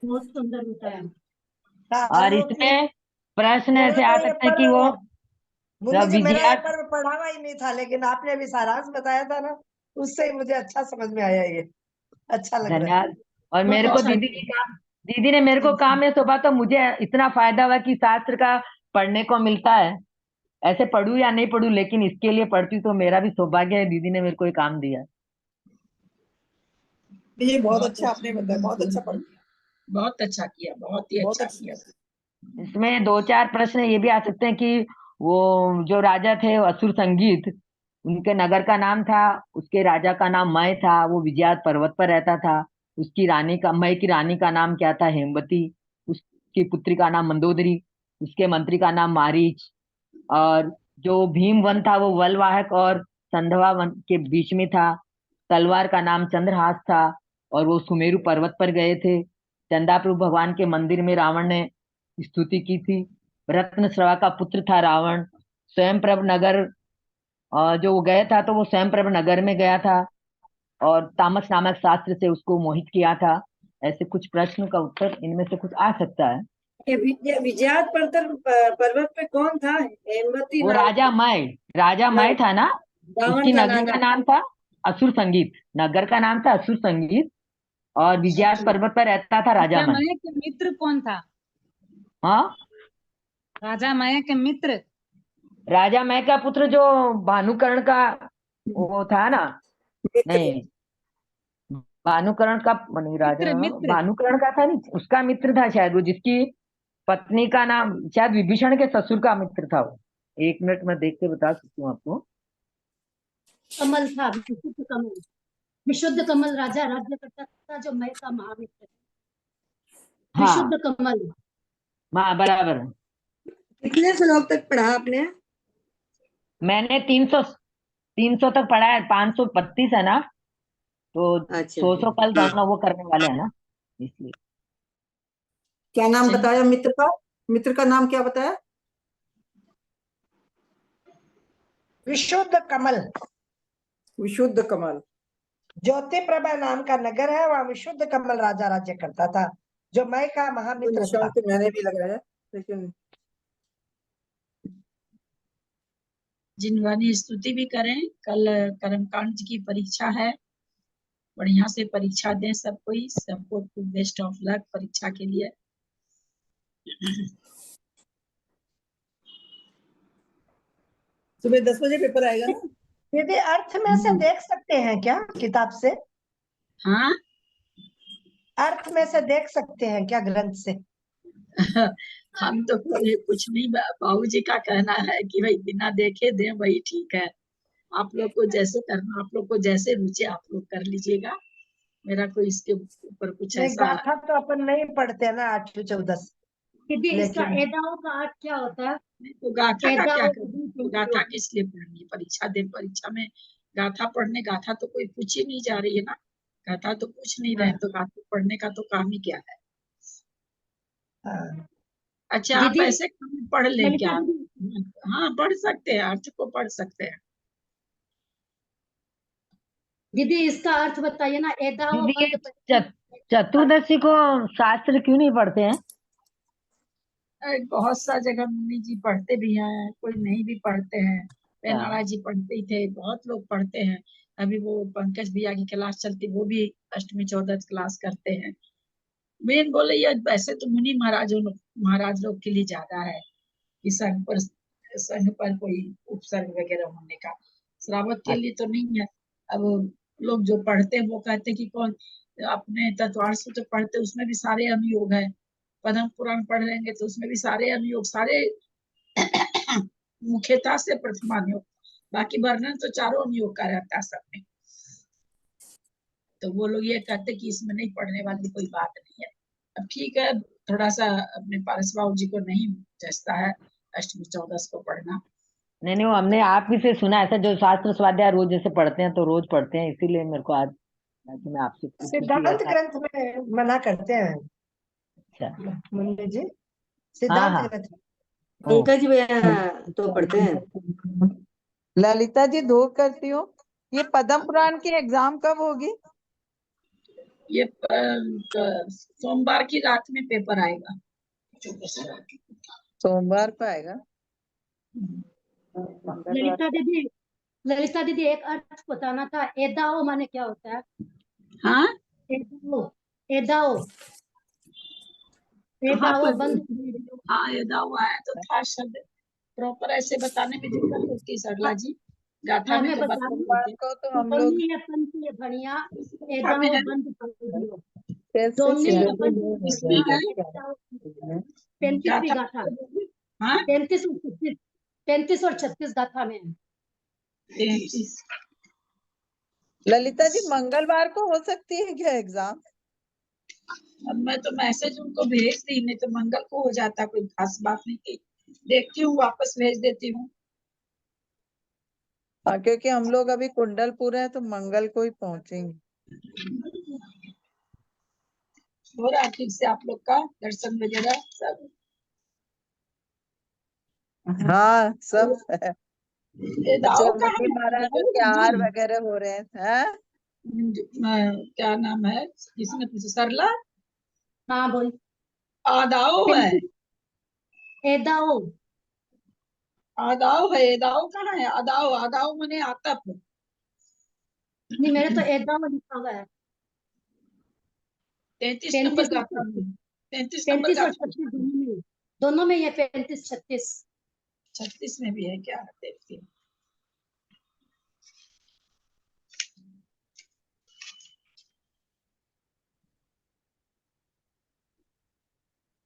बहुत सुंदर बताया। और इसमें प्रश्न मेरा ऐसे आ तो ये सकते हैं कि वो मुन्नी जी, मेरा ये विजया। पर्व पढ़ा हुआ ही नहीं था, लेकिन आपने अभी सारांश बताया था ना, उससे ही मुझे अच्छा समझ में आया। ये अच्छा लग रहा है। धन्यवाद। और बहुत मेरे को अच्छा दीदी ने मेरे को कहा, मैं सुबह तो मुझे इतना फायदा हुआ कि शास्त्र का पढ़ने को मिलता है। ऐसे पढ़ूं या नहीं पढ़ूं, लेकिन इसके लिए पढ़ती हूं, तो मेरा भी सौभाग्य है, दीदी ने मेरे को ये काम दिया। ये बहुत बहुत अच्छा आपने बताया, बहुत अच्छा पढ़ लिया, बहुत अच्छा किया, बहुत ही बहुत अच्छा अच्छा। किया। इसमें दो चार प्रश्न ये भी आ सकते हैं कि वो जो राजा थे असुर संगीत, उनके नगर का नाम था, उसके राजा का नाम मय था, वो विजयात पर्वत पर रहता था। उसकी रानी का, मय की रानी का नाम क्या था? हेमवती। उसकी पुत्री का नाम मंदोदरी। उसके मंत्री का नाम मारीच। और जो भीम वन था वो वलवाहक और संधवा वन के बीच में था। तलवार का नाम चंद्रहास था। और वो सुमेरु पर्वत पर गए थे। चंदाप्रभु भगवान के मंदिर में रावण ने स्तुति की थी। रत्नश्रवा का पुत्र था रावण। स्वयंप्रभ नगर जो वो गया था, तो वो स्वयंप्रभ नगर में गया था, और तामस नामक शास्त्र से उसको मोहित किया था। ऐसे कुछ प्रश्न का उत्तर इनमें से कुछ आ सकता है। ये विजयात पर्वत पे कौन था? हेमवती वो नाम राजा मय था ना, रावण उसकी का नगरी नाम का नाम था असुर संगीत। नगर का नाम था असुर संगीत, और विजयात पर्वत पर रहता था राजा राजा मय। मय के मित्र कौन था? हाँ, राजा मय के मित्र। राजा मय का पुत्र जो भानुकर्ण का वो था ना। मित्र। नहीं, भानुकर्ण का नहीं, राजा मित्र मित्र भानुकर्ण का था नहीं, उसका मित्र था शायद वो, जिसकी पत्नी का नाम शायद विभीषण के ससुर का मित्र था वो। एक मिनट में देख के बता सकती हूँ आपको। कमल था, विशुद्ध कमल। विशुद्ध कमल राजा राज्य करता था, जो मय का महामित्र। हाँ, विशुद्ध कमल। हाँ बराबर है। कितने श्लोक तक पढ़ा आपने? मैंने 300 तक पढ़ा है, 532 है ना, तो अच्छा 100 कल दोनों वो करने वाले हैं ना, इसलिए। क्या नाम बताया मित्र का? मित्र का नाम क्या बताया? विशुद्ध कमल। विशुद्ध कमल। ज्योति प्रभा नाम का नगर है, वहाँ विशुद्ध कमल राजा राज्य करता था, जो मय का तो महामित्र निशान था। तो मैंने भी लगाया, लेकिन जिनवानी स्तुति भी करें। कल कर्मकांड की परीक्षा है, बढ़िया से परीक्षा दें सब कोई, सबको बेस्ट ऑफ लक परीक्षा के लिए। सुबह 10 बजे पेपर आएगा ना? दीदी, अर्थ में से देख सकते हैं क्या किताब से? हाँ। अर्थ में से देख सकते हैं क्या ग्रंथ से? हम तो कुछ नहीं, बाबू जी का कहना है कि भाई बिना देखे दें वही ठीक है। आप लोग को जैसे करना, आप लोग को जैसे रुचि आप लोग कर लीजिएगा। मेरा कोई इसके ऊपर कुछ नहीं, ऐसा गाथा तो अपन नहीं पढ़ते ना 8वीं 14। दीदी, इसका लेकिन एदाओं का अर्थ क्या होता है? तो गाथा का क्या एदाओं करना, तो गाथा किस लिए पढ़नी है? परीक्षा दे, परीक्षा में गाथा पढ़ने, गाथा तो कोई पूछ ही नहीं जा रही है ना, गाथा तो पूछ नहीं रहे, तो गाथा पढ़ने का तो काम ही क्या है? हाँ। अच्छा, आप दीदी ऐसे पढ़ ले ललिता क्या? दीदी हाँ, पढ़ सकते हैं, अर्थ को पढ़ सकते हैं। दीदी इसका अर्थ बताइए ना, एदा व दीदी ये बंद चतुर्दशी को शास्त्र क्यों नहीं पढ़ते हैं? बहुत सा जगह मुनि जी पढ़ते भी हैं, कोई नहीं भी पढ़ते हैं। अच्छा, नारायण जी पढ़ते ही थे, बहुत लोग पढ़ते हैं। अभी वो पंकज भैया की क्लास चलती, वो भी अष्टमी चौदस क्लास करते हैं। मेन बोले ये वैसे तो मुनि महाराज लोग के लिए ज्यादा है कि संघ पर कोई उपसर्ग वगैरह होने का। श्रावक के लिए तो नहीं है। अब लोग जो पढ़ते हैं वो कहते हैं कि कौन अपने तत्वार्थ से तो पढ़ते हैं, उसमें भी सारे अनुयोग है। पद्म पुराण पढ़ लेंगे तो उसमें भी सारे अनुयोग, सारे मुख्यता से प्रथमानुयोग, बाकी वर्णन तो चारों अनुयोग का रहता है सब में। तो वो लोग ये कहते कि इसमें नहीं पढ़ने वाली कोई बात नहीं है। अब ठीक है, थोड़ा सा अपने पारस बाबू जी को नहीं जचता है अष्टमी चौदस को पढ़ना। नहीं नहीं, वो हमने आप ही से सुना ऐसा, जो शास्त्र स्वाध्याय रोज जैसे पढ़ते हैं तो रोज पढ़ते हैं, इसीलिए मेरे को आज मैं आपसे पूछूं कि सिद्धांत ऐसा। ग्रंथ में मना करते हैं अच्छा। मुनि जी, हाँ सिद्धांत हाँ। ग्रंथ में। ओ, पंकज भैया तो पढ़ते हैं। ललिता जी धूप करती हो। ये पद्म पुराण की एग्जाम कब होगी? ये सोमवार की रात में पेपर आएगा। सोमवार को आएगा। ललिता दीदी, ललिता दीदी एक अर्थ बताना था, एदाओ माने क्या होता है? हाँ, एदाओ, एदाओ, कहाँ एदाओ पर? बंद। हाँ, ये हुआ है तो था शब्द प्रॉपर ऐसे बताने में दिक्कत होती है सरला जी। गाथा हाँ में मैं तो बता बता रही सोमवार देते। को तो हम लोग दोनी है पंथी है भणिया, गाथा में एदाओ है, बंद कर दियो। कैसे दोनी है पंथी इसमें है भणिया, 35वीं गाथा। गाथा, हाँ, 35 और 36, 35 और 36 गाथा में है। 33। ललिता जी मंगलवार को हो सकती है क्या एग्जाम? अब मैं तो मैसेज उनको भेज दी, नहीं तो मंगल को हो जाता, कोई खास बात नहीं थी। देखती हूँ, वापस भेज देती हूँ। हाँ, क्योंकि हम लोग अभी कुंडलपुर है तो मंगल को ही पहुंचेंगे। हो रहा है ठीक से आप लोग का दर्शन वगैरह सब? हाँ सब है। ये अच्छा, दाऊ कहाँ मुनि महाराजों के आहार है? वगैरह हो रहे हैं। क्या नाम है, किसने पूछा? सरला? हाँ बोल। आदाऊ है। एदाओ, आदाऊ है, एदाऊ कहाँ है? आदाऊ, आदाऊ मने आतप। नहीं मेरे तो एदाओ लिखा हुआ है। 33 नंबर 35 और गाथा में, 33 नंबर 35 और गाथा 36 दोनों में ये 35-36। 36 में भी है क्या? देखती हूँ।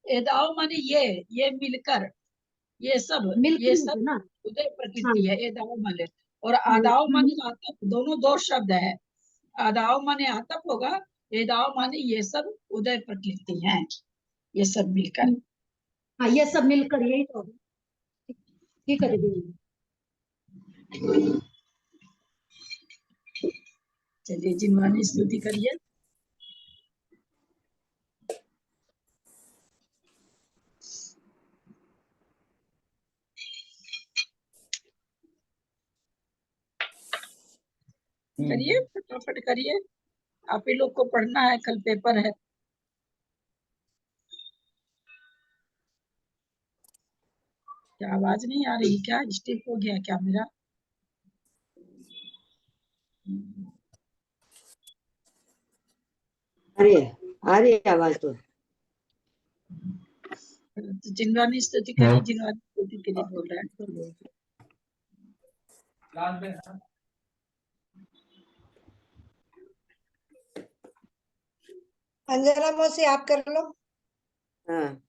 एदाऊ माने ये मिलकर, ये सब, ये मिलकर सब ना। उदय हाँ प्रकृति है एदाऊ माने। और आदाऊ माने आतप, दोनों दो शब्द है। आदाऊ माने आतप होगा, एदाऊ माने ये सब उदय प्रकृति है, ये सब मिलकर। हाँ ये सब मिलकर यही तो ठीक है दीदी। चलिए जिनवानी स्तुति करिए। करिए, फटाफट करिए, आप ही लोग को पढ़ना है, कल पेपर है। क्या आवाज नहीं आ रही क्या? स्टिक हो गया क्या मेरा? आ रही है आवाज तो। तो जिनवानी स्तुति करिए, जिनवानी स्तुति के लिए बोल रहा है। अंजना मौसी आप कर लो। हाँ,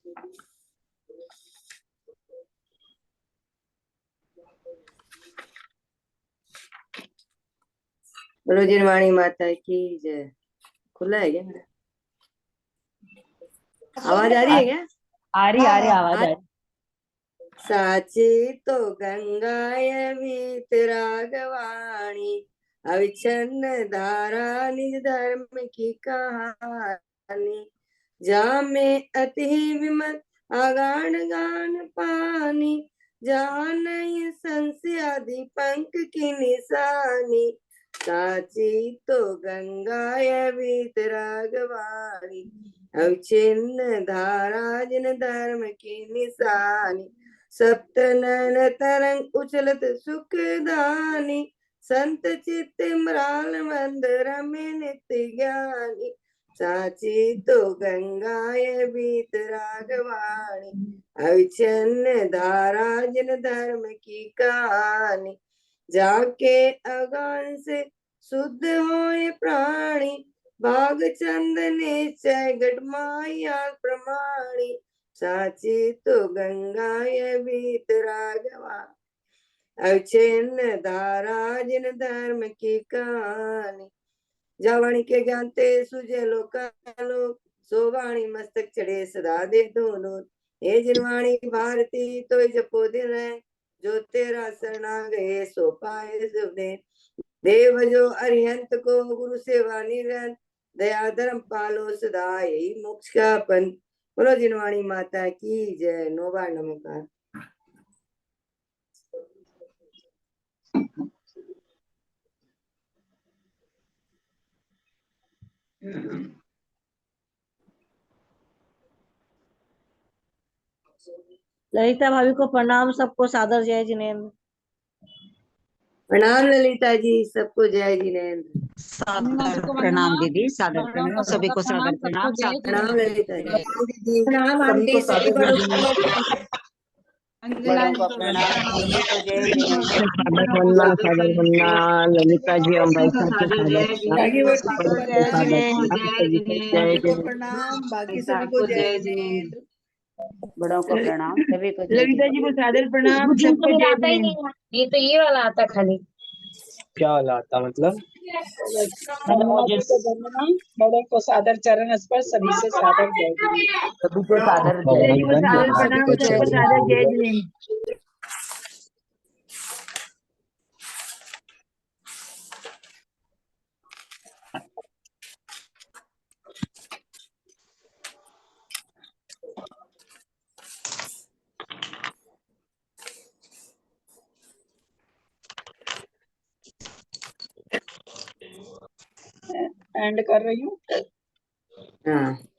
बोलो जिनवाणी माता की जय। खुला है क्या मेरा? आवाज आ रही है क्या? आ रही आवाज आ रही। साची तो गंगायमित रागवाणी, अविच्छिन्न धारा निज धर्म की कहानी, जा में अति विमल आगान गान पानी, जहाँ नहीं संशय आदि पंख की निशानी, साची तो गंगा ये वीतरागवाणी, अवचिन्न धारा जिन धर्म की निशानी, सप्त नयन तरंग उछलत सुखदानी, संत चित्त इमरान मंदिर में नित्य ज्ञानी, साची तो गंगा ये वीतरागवाणी, अविच्छिन्न धारा जिन धर्म की कहानी, जाके अगान से शुद्ध होए प्राणी, भाग चंद निश्चय गढ़माया प्रमाणी, साची तो गंगा ये वीतरागवा, अविच्छिन्न धारा जिन धर्म की कहानी, जावाणी के ज्ञानते सुजे लोकालो, सोवाणी मस्तक चढ़े सदा दे दोनों, हे जिनवाणी भारती तो जपो दिन है, जो तेरा शरणा गए सो पाए सुने, देव जो अरिहंत को गुरु सेवा निरंत, दया धर्म पालो सदा यही मोक्ष का पंथ। बोलो जिनवाणी माता की जय। नोबा नमोकार। ललिता भाभी को प्रणाम, सबको सादर जय जिनेन्द्र। प्रणाम ललिता जी, सबको जय जिनेन्द्र। मम्मी को प्रणाम प्रणाम। दीदी, सादर प्रणाम, सभी को सादर प्रणाम। प्रणाम ललिता जी। दीदी प्रणाम सभी आंटी, को सभी सादर बड़ों जय को जिनेन्द्र। अंजला बड़ों जी को को प्रणाम, सभी को जय जिनेन्द्र। सादर वंदना ललिता जी, हम भाई साहब को सादर सादर जय प्रणाम, बाकी जिनेन्द्र, बच्चों सबको को जय जय सादर जिनेन्द्र, जिनेन्द्र, प्रणाम, जय सभी को जय मम्मी को जिनेन्द्र, जय। प्रणाम, बाकी सभी को सबको जय जय जिनेन्द्र। बड़ों को प्रणाम, सभी को जय ललिता जी जिनेन्द्र। को सादर प्रणाम, सबको जय जिनेन्द्र। ये तो ये वाला आता खाली। क्या वाला आता मतलब? माता को वंदना, बड़ों को सादर चरण स्पर्श, सभी से सादर जय जिनेन्द्र। सभी को सादर ललिता जय। जी को सादर सभी प्रणाम, को जय सबको सादर जय जिनेन्द्र। एंड कर रही हूँ। हाँ।